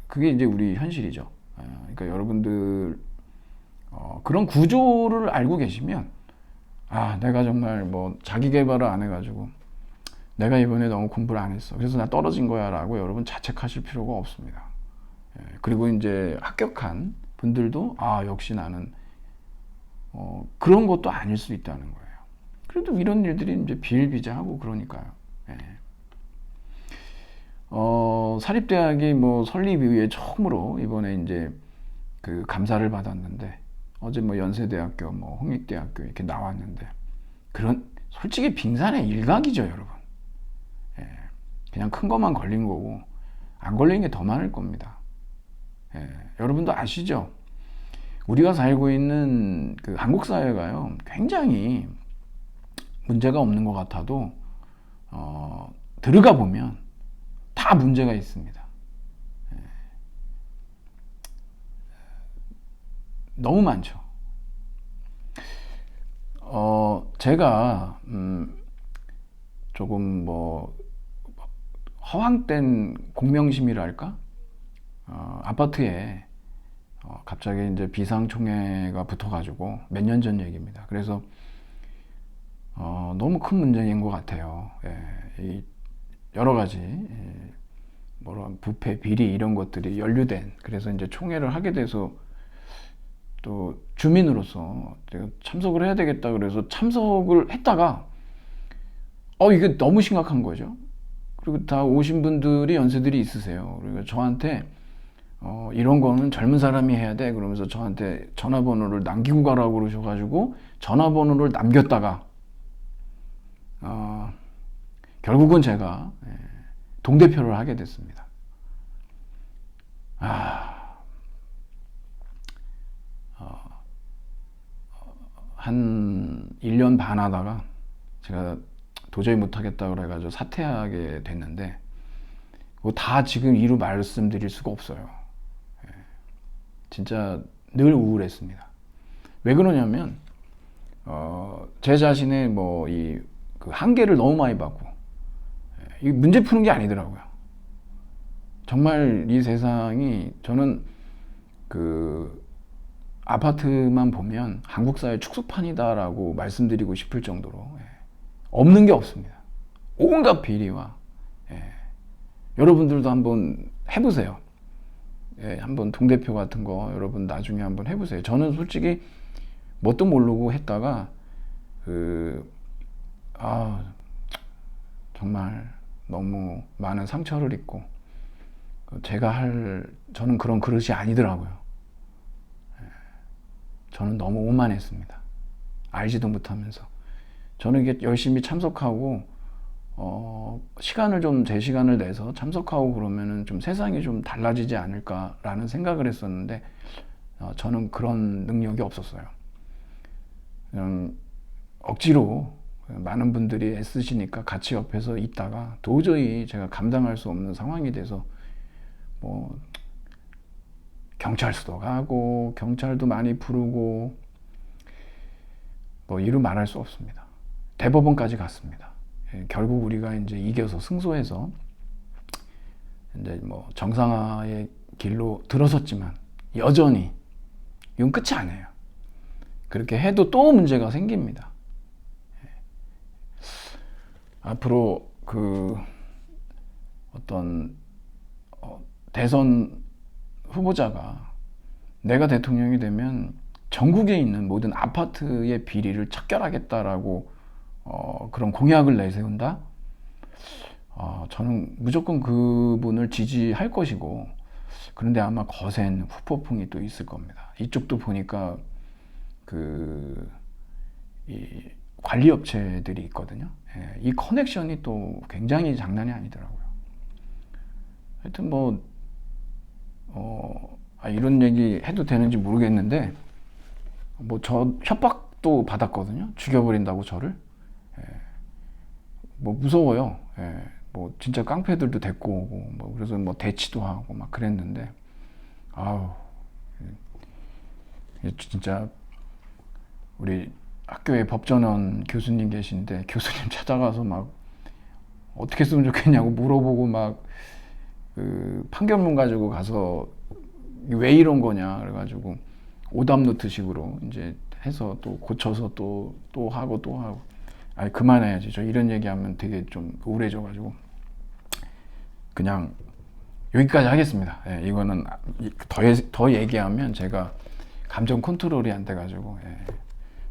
그게 이제 우리 현실이죠. 그러니까 여러분들 그런 구조를 알고 계시면 내가 정말 뭐 자기 개발을 안 해가지고 내가 이번에 너무 공부를 안 했어. 그래서 나 떨어진 거야 라고 여러분 자책하실 필요가 없습니다. 그리고 이제 합격한 분들도 역시 나는 그런 것도 아닐 수 있다는 거예요. 그래도 이런 일들이 이제 비일비재하고 그러니까요. 사립대학이 뭐 설립 이후에 처음으로 이번에 이제 그 감사를 받았는데 어제 뭐 연세대학교, 뭐 홍익대학교 이렇게 나왔는데 그런 솔직히 빙산의 일각이죠, 여러분. 그냥 큰 것만 걸린 거고 안 걸린 게 더 많을 겁니다. 여러분도 아시죠? 우리가 살고 있는 그 한국 사회가요 굉장히 문제가 없는 것 같아도 들어가 보면 다 문제가 있습니다. 너무 많죠. 제가 조금 뭐 허황된 공명심이랄까? 아파트에 갑자기 이제 비상총회가 붙어가지고 몇 년 전 얘기입니다. 그래서 너무 큰 문제인 것 같아요. 이 여러 가지 뭐라 부패, 비리 이런 것들이 연루된 그래서 이제 총회를 하게 돼서 또 주민으로서 참석을 해야 되겠다 그래서 참석을 했다가 이게 너무 심각한 거죠. 그리고 다 오신 분들이 연세들이 있으세요. 그리고 저한테 이런 거는 젊은 사람이 해야 돼 그러면서 저한테 전화번호를 남기고 가라고 그러셔가지고 전화번호를 남겼다가 결국은 제가 동대표를 하게 됐습니다. 한 1년 반 하다가 제가 도저히 못하겠다 그래가지고 사퇴하게 됐는데 그거 다 지금 이루 말씀드릴 수가 없어요. 진짜 늘 우울했습니다. 왜 그러냐면 제 자신의 뭐 이 그 한계를 너무 많이 받고 이 문제 푸는 게 아니더라고요. 정말 이 세상이 저는 그 아파트만 보면 한국 사회 축소판이다라고 말씀드리고 싶을 정도로 없는 게 없습니다. 온갖 비리와 여러분들도 한번 해보세요. 한번 동대표 같은 거 여러분 나중에 한번 해보세요. 저는 솔직히 뭣도 모르고 했다가 정말 너무 많은 상처를 입고 저는 그런 그릇이 아니더라고요. 저는 너무 오만했습니다. 알지도 못하면서. 저는 이게 열심히 참석하고 제 시간을 내서 참석하고 그러면은 좀 세상이 좀 달라지지 않을까라는 생각을 했었는데 저는 그런 능력이 없었어요. 그냥 억지로 많은 분들이 애쓰시니까 같이 옆에서 있다가 도저히 제가 감당할 수 없는 상황이 돼서 뭐 경찰서도 가고 경찰도 많이 부르고 뭐 이루 말할 수 없습니다. 대법원까지 갔습니다. 결국 우리가 이제 이겨서 승소해서 이제 뭐 정상화의 길로 들어섰지만 여전히 이건 끝이 아니에요. 그렇게 해도 또 문제가 생깁니다. 앞으로 그 어떤 대선 후보자가 내가 대통령이 되면 전국에 있는 모든 아파트의 비리를 척결하겠다라고 그런 공약을 내세운다? 저는 무조건 그분을 지지할 것이고 그런데 아마 거센 후폭풍이 또 있을 겁니다. 이쪽도 보니까 이 관리업체들이 있거든요. 이 커넥션이 또 굉장히 장난이 아니더라고요. 하여튼 뭐 이런 얘기 해도 되는지 모르겠는데 뭐 저 협박도 압박도 받았거든요. 죽여버린다고 저를. 예. 뭐 무서워요. 예. 뭐 진짜 깡패들도 데리고 오고 뭐 그래서 뭐 대치도 하고 막 그랬는데 아우 진짜 우리 학교에 법전원 교수님 계신데 교수님 찾아가서 막 어떻게 쓰면 좋겠냐고 물어보고 막 그 판결문 가지고 가서 왜 이런 거냐 그래가지고 오답노트식으로 이제 해서 또 고쳐서 또 하고 또 하고. 아니 그만해야지. 저 이런 얘기하면 되게 좀 우울해져가지고 그냥 여기까지 하겠습니다. 예, 이거는 더 얘기하면 제가 감정 컨트롤이 안 돼가지고 예.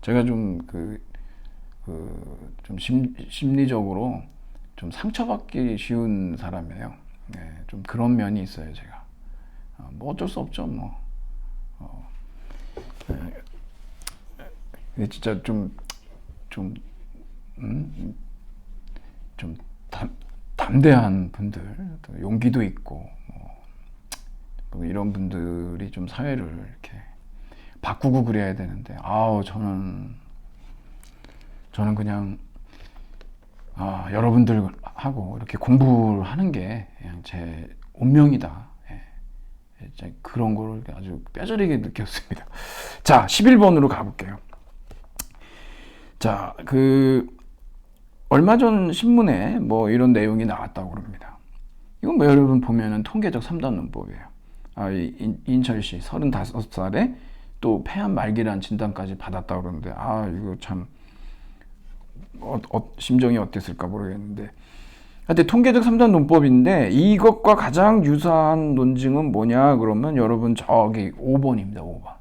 제가 좀 좀 심리적으로 좀 상처받기 쉬운 사람이에요. 예, 좀 그런 면이 있어요, 제가. 뭐 어쩔 수 없죠, 뭐. 예, 진짜 좀 담대한 분들, 또 용기도 있고, 뭐 이런 분들이 좀 사회를 이렇게 바꾸고 그래야 되는데, 저는 그냥, 여러분들하고 이렇게 공부를 하는 게 그냥 제 운명이다. 예. 그런 걸 아주 뼈저리게 느꼈습니다. 자, 11번으로 가볼게요. 자, 얼마 전 신문에 뭐 이런 내용이 나왔다고 그럽니다. 이건 뭐 여러분 보면은 통계적 3단 논법이에요. 인철씨 35살에 또 폐암 말기란 진단까지 받았다고 그러는데 이거 참 심정이 어땠을까 모르겠는데 하여튼 통계적 3단 논법인데 이것과 가장 유사한 논증은 뭐냐 그러면 여러분 저기 5번입니다. 5번.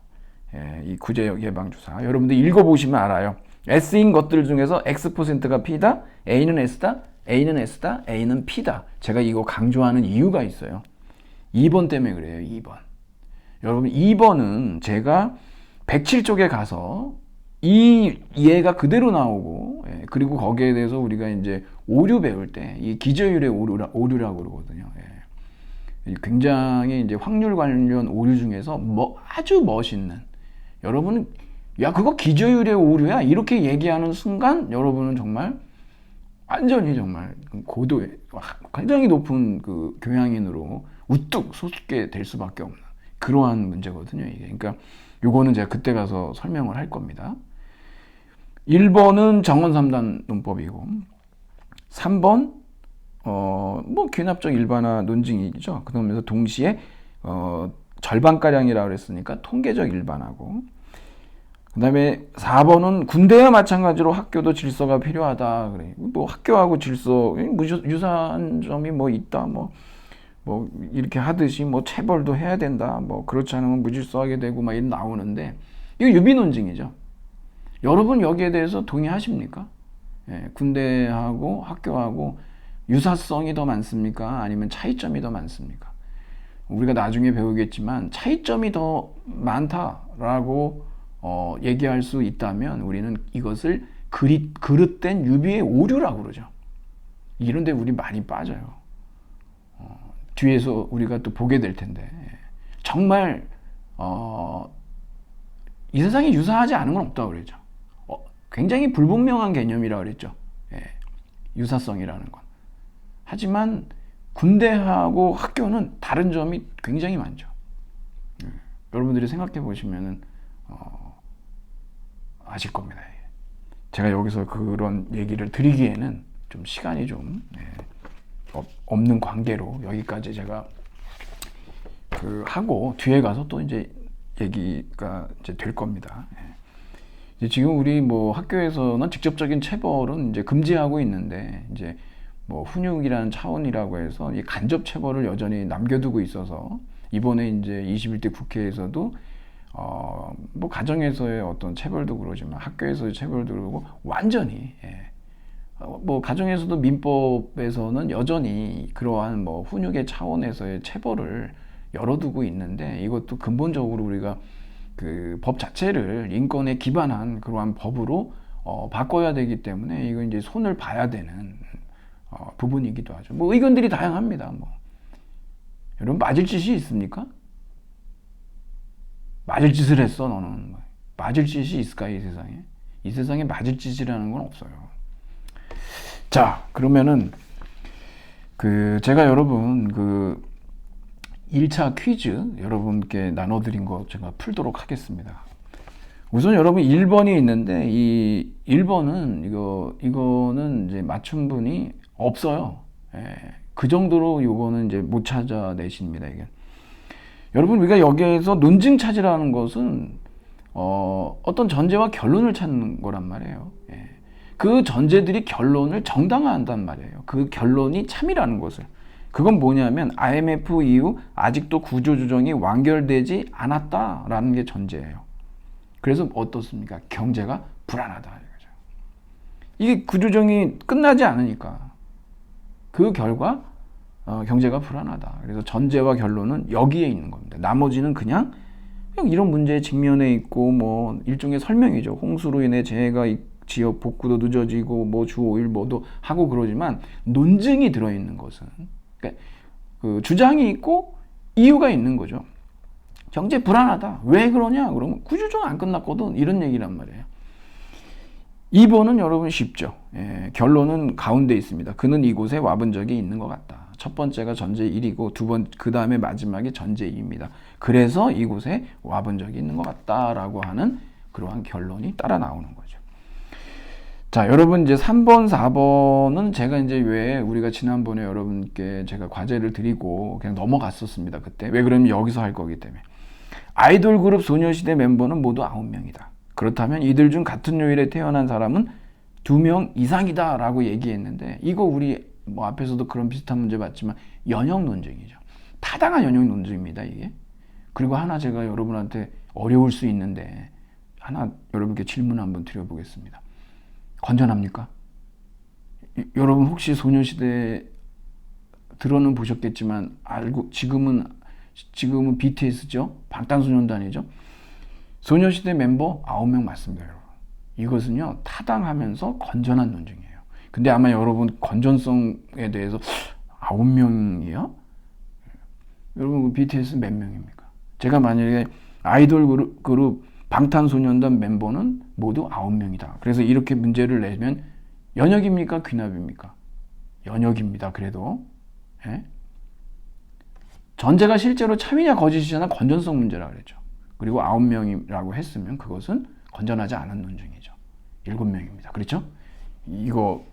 예, 이 구제 예방주사 여러분들 읽어보시면 알아요. S인 것들 중에서 X%가 P다, A는 S다, A는 S다, A는 P다. 제가 이거 강조하는 이유가 있어요. 2번 때문에 그래요. 2번. 여러분 2번은 제가 107쪽에 가서 이 예가 그대로 나오고 그리고 거기에 대해서 우리가 이제 오류 배울 때 이 기저율의 오류라고 그러거든요. 굉장히 이제 확률 관련 오류 중에서 아주 멋있는 여러분은 야 그거 기저율의 오류야 이렇게 얘기하는 순간 여러분은 정말 완전히 정말 고도의 굉장히 높은 그 교양인으로 우뚝 솟게 될 수밖에 없는 그러한 문제거든요. 이게 그러니까 요거는 제가 그때 가서 설명을 할 겁니다. 1번은 정원 3단 논법이고 3번 뭐 귀납적 일반화 논증이죠. 그러면서 동시에 절반가량이라고 그랬으니까 통계적 일반화고 그 다음에 4번은 군대와 마찬가지로 학교도 질서가 필요하다. 그래. 뭐 학교하고 질서 유사한 점이 뭐 있다. 뭐 이렇게 하듯이 뭐 체벌도 해야 된다. 뭐 그렇지 않으면 무질서하게 되고 막 이런 나오는데 이거 유비 논증이죠. 여러분 여기에 대해서 동의하십니까? 예, 군대하고 학교하고 유사성이 더 많습니까? 아니면 차이점이 더 많습니까? 우리가 나중에 배우겠지만 차이점이 더 많다라고 얘기할 수 있다면 우리는 이것을 그릇된 유비의 오류라고 그러죠. 이런데 우리 많이 빠져요. 뒤에서 우리가 또 보게 될 텐데 정말 이 세상에 유사하지 않은 건 없다고 그랬죠. 굉장히 불분명한 개념이라고 그랬죠. 유사성이라는 건. 하지만 군대하고 학교는 다른 점이 굉장히 많죠. 여러분들이 생각해 보시면은 아실 겁니다. 제가 여기서 그런 얘기를 드리기에는 좀 시간이 좀 없는 관계로 여기까지 제가 하고 뒤에 가서 또 이제 얘기가 이제 될 겁니다. 이제 지금 우리 뭐 학교에서는 직접적인 체벌은 이제 금지하고 있는데 이제 뭐 훈육이라는 차원이라고 해서 이 간접 체벌을 여전히 남겨두고 있어서 이번에 이제 21대 국회에서도 뭐 가정에서의 어떤 체벌도 그러지만 학교에서의 체벌도 그러고 완전히 뭐 가정에서도 민법에서는 여전히 그러한 뭐 훈육의 차원에서의 체벌을 열어두고 있는데 이것도 근본적으로 우리가 그 법 자체를 인권에 기반한 그러한 법으로 바꿔야 되기 때문에 이거 이제 손을 봐야 되는 부분이기도 하죠. 뭐 의견들이 다양합니다. 뭐 여러분 맞을 짓이 있습니까? 맞을 짓을 했어 너는 맞을 짓이 있을까 이 세상에? 이 세상에 맞을 짓이라는 건 없어요. 자, 그러면은 제가 여러분 1차 퀴즈 여러분께 나눠드린 거 제가 풀도록 하겠습니다. 우선 여러분 1번이 있는데 이 1번은 이거는 이제 맞춤분이 없어요. 예, 그 정도로 이거는 이제 못 찾아내십니다. 이게 여러분 우리가 여기에서 논증 찾으라는 것은 어떤 전제와 결론을 찾는 거란 말이에요. 예. 그 전제들이 결론을 정당화한단 말이에요. 그 결론이 참이라는 것을. 그건 뭐냐면 IMF 이후 아직도 구조조정이 완결되지 않았다라는 게 전제예요. 그래서 어떻습니까? 경제가 불안하다. 이거죠. 이게 구조조정이 끝나지 않으니까 그 결과 경제가 불안하다. 그래서 전제와 결론은 여기에 있는 겁니다. 나머지는 그냥 이런 문제에 직면해 있고 뭐 일종의 설명이죠. 홍수로 인해 재해가 지역 복구도 늦어지고 뭐 주 5일 뭐도 하고 그러지만 논증이 들어있는 것은 그러니까 그 주장이 있고 이유가 있는 거죠. 경제 불안하다. 왜 그러냐? 그러면 구조조정 안 끝났거든. 이런 얘기란 말이에요. 2번은 여러분 쉽죠. 예, 결론은 가운데 있습니다. 그는 이곳에 와본 적이 있는 것 같다. 첫 번째가 전제 1이고 그 다음에 마지막이 전제 2입니다. 그래서 이곳에 와본 적이 있는 것 같다라고 하는 그러한 결론이 따라 나오는 거죠. 자, 여러분 이제 3번, 4번은 제가 이제 왜 우리가 지난번에 여러분께 제가 과제를 드리고 그냥 넘어갔었습니다. 그때. 왜 그러면 여기서 할 거기 때문에. 아이돌 그룹 소녀시대 멤버는 모두 9명이다. 그렇다면 이들 중 같은 요일에 태어난 사람은 2명 이상이다 라고 얘기했는데 이거 우리 뭐 앞에서도 그런 비슷한 문제 봤지만 연역 논증이죠. 타당한 연역 논증입니다, 이게. 그리고 하나 제가 여러분한테 어려울 수 있는데 하나 여러분께 질문 한번 드려보겠습니다. 건전합니까? 여러분 혹시 소녀시대 들어는 보셨겠지만 알고 지금은 BTS죠? 방탄소년단이죠? 소녀시대 멤버 9명 맞습니다, 여러분. 이것은요 타당하면서 건전한 논증이에요. 근데 아마 여러분 건전성에 대해서 9명이요? 여러분 BTS 몇 명입니까? 제가 만약에 아이돌 그룹 방탄소년단 멤버는 모두 9명이다. 그래서 이렇게 문제를 내면 연역입니까? 귀납입니까? 연역입니다. 그래도 예? 전제가 실제로 참이냐 거짓이냐 건전성 문제라 그랬죠. 그리고 9명이라고 했으면 그것은 건전하지 않은 논증이죠. 7명입니다. 그렇죠? 이거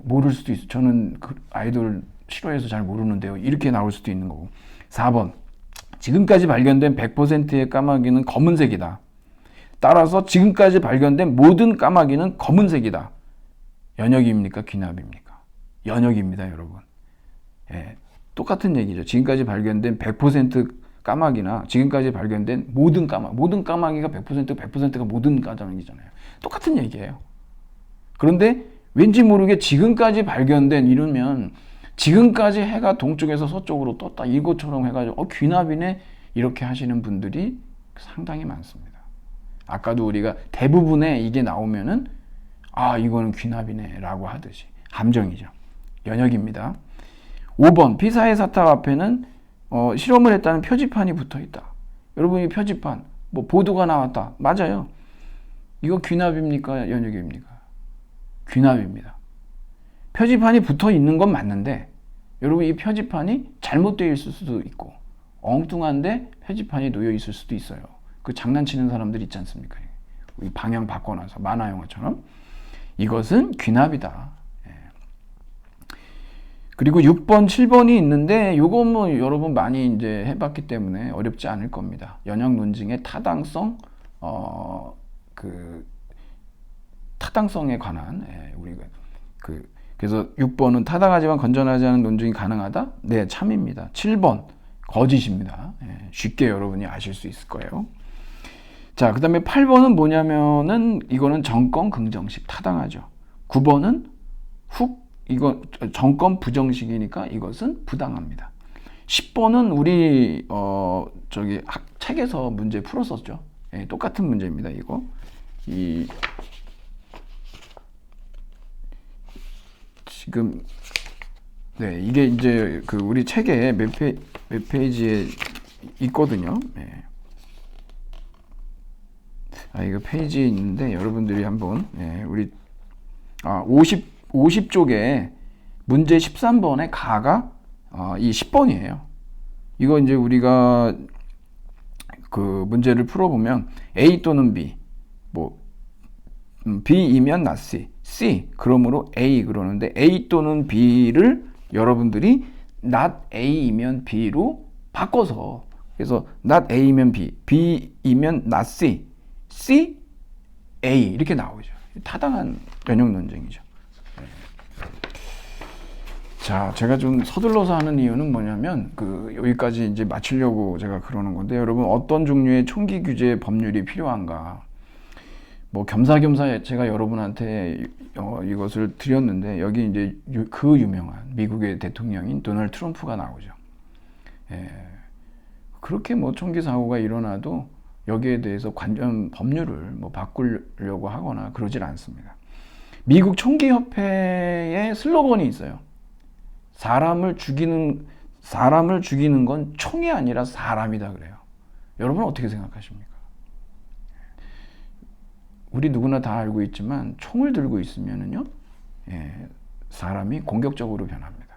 모를 수도 있어요. 저는 그 아이돌 싫어해서 잘 모르는데요. 이렇게 나올 수도 있는 거고. 4번. 지금까지 발견된 100%의 까마귀는 검은색이다. 따라서 지금까지 발견된 모든 까마귀는 검은색이다. 연역입니까? 귀납입니까? 연역입니다, 여러분. 예, 똑같은 얘기죠. 지금까지 발견된 100% 까마귀나 지금까지 발견된 모든 까마귀가 100%가 모든 까마귀잖아요. 똑같은 얘기예요. 그런데 왠지 모르게 지금까지 발견된 이러면 지금까지 해가 동쪽에서 서쪽으로 떴다 이것처럼 해가지고 귀납이네 이렇게 하시는 분들이 상당히 많습니다. 아까도 우리가 대부분의 이게 나오면은 이거는 귀납이네 라고 하듯이 함정이죠. 연역입니다. 5번 피사의 사탑 앞에는 실험을 했다는 표지판이 붙어있다. 여러분 이 표지판 뭐 보도가 나왔다. 맞아요. 이거 귀납입니까? 연역입니까? 귀납입니다. 표지판이 붙어있는 건 맞는데 여러분 이 표지판이 잘못되어 있을 수도 있고 엉뚱한데 표지판이 놓여 있을 수도 있어요. 그 장난치는 사람들 있지 않습니까? 방향 바꿔놔서 만화 영화처럼. 이것은 귀납이다. 예. 그리고 6번, 7번이 있는데 요건 뭐 여러분 많이 이제 해봤기 때문에 어렵지 않을 겁니다. 연역 논증의 타당성, 타당성에 관한 우리가 그래서 6번은 타당하지만 건전하지 않은 논증이 가능하다? 네, 참입니다. 7번 거짓입니다. 쉽게 여러분이 아실 수 있을 거예요. 자, 그 다음에 8번은 뭐냐면은 이거는 정권 긍정식 타당하죠. 9번은 이거 정권 부정식이니까 이것은 부당합니다. 10번은 우리 책에서 문제 풀었었죠. 똑같은 문제입니다. 이거 지금 이게 이제 우리 책에 몇 페이지에 있거든요. 이거 페이지에 있는데 여러분들이 한번 우리 50쪽에 문제 13번의 가가 이 10번이에요. 이거 이제 우리가 그 문제를 풀어보면 A 또는 B, 뭐 B이면 not C, C 그러므로 A 그러는데 A 또는 B를 여러분들이 not A이면 B로 바꿔서, 그래서 not A이면 B, B이면 not C, C, A 이렇게 나오죠. 타당한 연역 논쟁이죠. 자, 제가 좀 서둘러서 하는 이유는 뭐냐면 여기까지 이제 마치려고 제가 그러는 건데, 여러분 어떤 종류의 총기 규제 법률이 필요한가? 뭐 겸사겸사 제가 여러분한테 이것을 드렸는데, 여기 이제 그 유명한 미국의 대통령인 도널드 트럼프가 나오죠. 그렇게 뭐 총기 사고가 일어나도 여기에 대해서 관련 법률을 뭐 바꾸려고 하거나 그러질 않습니다. 미국 총기협회의 슬로건이 있어요. 사람을 죽이는 건 총이 아니라 사람이다 그래요. 여러분 어떻게 생각하십니까? 우리 누구나 다 알고 있지만 총을 들고 있으면은요, 사람이 공격적으로 변합니다.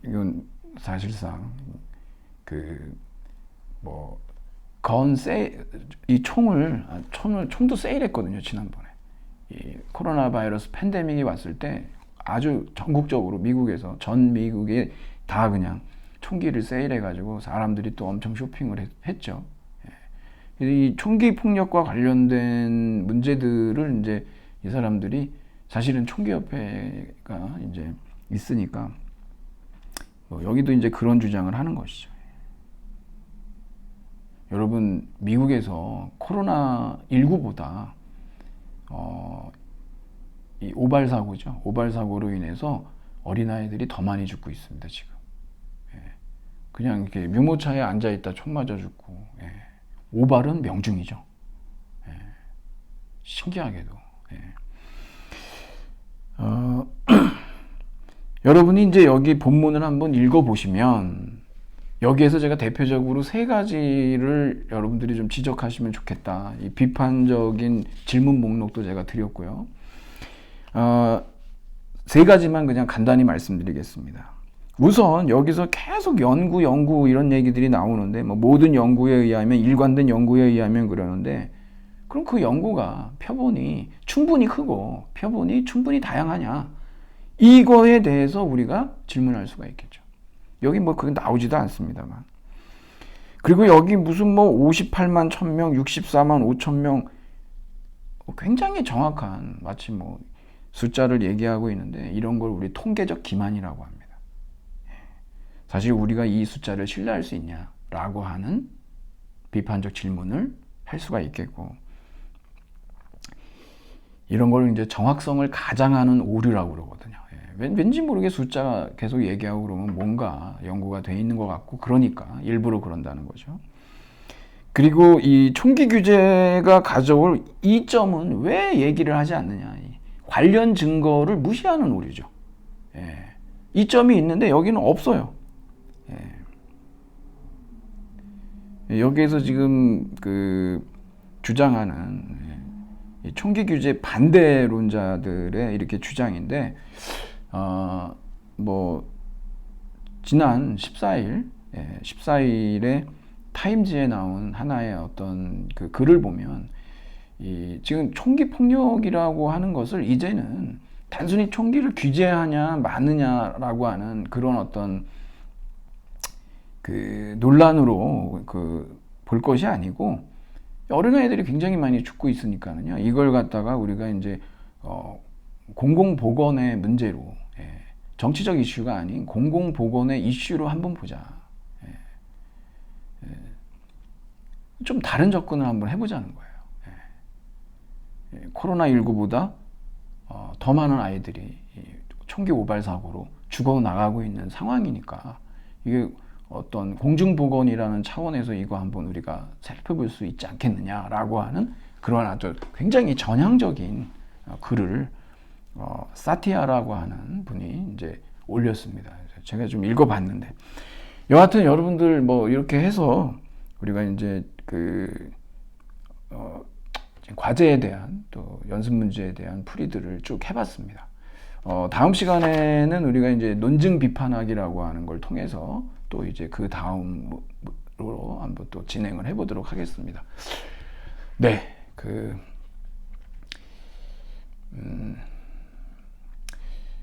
이건 사실상 이 총도 세일했거든요, 지난번에. 이 코로나 바이러스 팬데믹이 왔을 때 아주 전국적으로 전 미국에 다 그냥 총기를 세일해가지고 사람들이 또 엄청 쇼핑을 했죠. 이 총기 폭력과 관련된 문제들을 이제 이 사람들이, 사실은 총기협회가 이제 있으니까 여기도 이제 그런 주장을 하는 것이죠. 여러분, 미국에서 코로나19보다 이 오발사고죠. 오발사고로 인해서 어린아이들이 더 많이 죽고 있습니다, 지금. 그냥 이렇게 유모차에 앉아있다 총 맞아 죽고. 오발은 명중이죠. 신기하게도. 여러분이 이제 여기 본문을 한번 읽어보시면, 여기에서 제가 대표적으로 3가지를 여러분들이 좀 지적하시면 좋겠다. 이 비판적인 질문 목록도 제가 드렸고요. 3가지만 그냥 간단히 말씀드리겠습니다. 우선 여기서 계속 연구 이런 얘기들이 나오는데, 뭐 모든 연구에 의하면, 일관된 연구에 의하면 그러는데, 그럼 그 연구가 표본이 충분히 크고 표본이 충분히 다양하냐, 이거에 대해서 우리가 질문할 수가 있겠죠. 여기 뭐 그게 나오지도 않습니다만. 그리고 여기 무슨 뭐 58만 1000명, 64만 5000명, 굉장히 정확한 마치 뭐 숫자를 얘기하고 있는데, 이런 걸 우리 통계적 기만이라고 합니다. 사실 우리가 이 숫자를 신뢰할 수 있냐라고 하는 비판적 질문을 할 수가 있겠고, 이런 걸 이제 정확성을 가장하는 오류라고 그러거든요. 왠지 모르게 숫자 계속 얘기하고 그러면 뭔가 연구가 돼 있는 것 같고, 그러니까 일부러 그런다는 거죠. 그리고 이 총기 규제가 가져올 이점은 왜 얘기를 하지 않느냐, 관련 증거를 무시하는 오류죠. 이점이 있는데 여기는 없어요. 여기에서 지금 주장하는 총기 규제 반대론자들의 이렇게 주장인데, 뭐 지난 14일에 타임즈에 나온 하나의 어떤 글을 보면, 지금 총기 폭력이라고 하는 것을 이제는 단순히 총기를 규제하냐 마느냐라고 하는 그런 어떤 논란으로 볼 것이 아니고, 어린아이들이 굉장히 많이 죽고 있으니까는요, 이걸 갖다가 우리가 이제 공공보건의 문제로, 정치적 이슈가 아닌 공공보건의 이슈로 한번 보자. 좀 다른 접근을 한번 해보자는 거예요. 코로나19보다 더 많은 아이들이 총기 오발 사고로 죽어나가고 있는 상황이니까, 이게 어떤 공중보건이라는 차원에서 이거 한번 우리가 살펴볼 수 있지 않겠느냐라고 하는 그런 아주 굉장히 전향적인 글을 사티아라고 하는 분이 이제 올렸습니다. 제가 좀 읽어봤는데, 여하튼 여러분들 뭐 이렇게 해서 우리가 이제 과제에 대한 또 연습 문제에 대한 풀이들을 쭉 해봤습니다. 다음 시간에는 우리가 이제 논증 비판하기라고 하는 걸 통해서 또 이제 그 다음으로 한번 또 진행을 해보도록 하겠습니다. 네,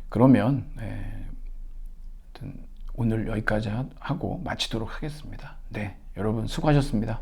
그러면 오늘 여기까지 하고 마치도록 하겠습니다. 네, 여러분 수고하셨습니다.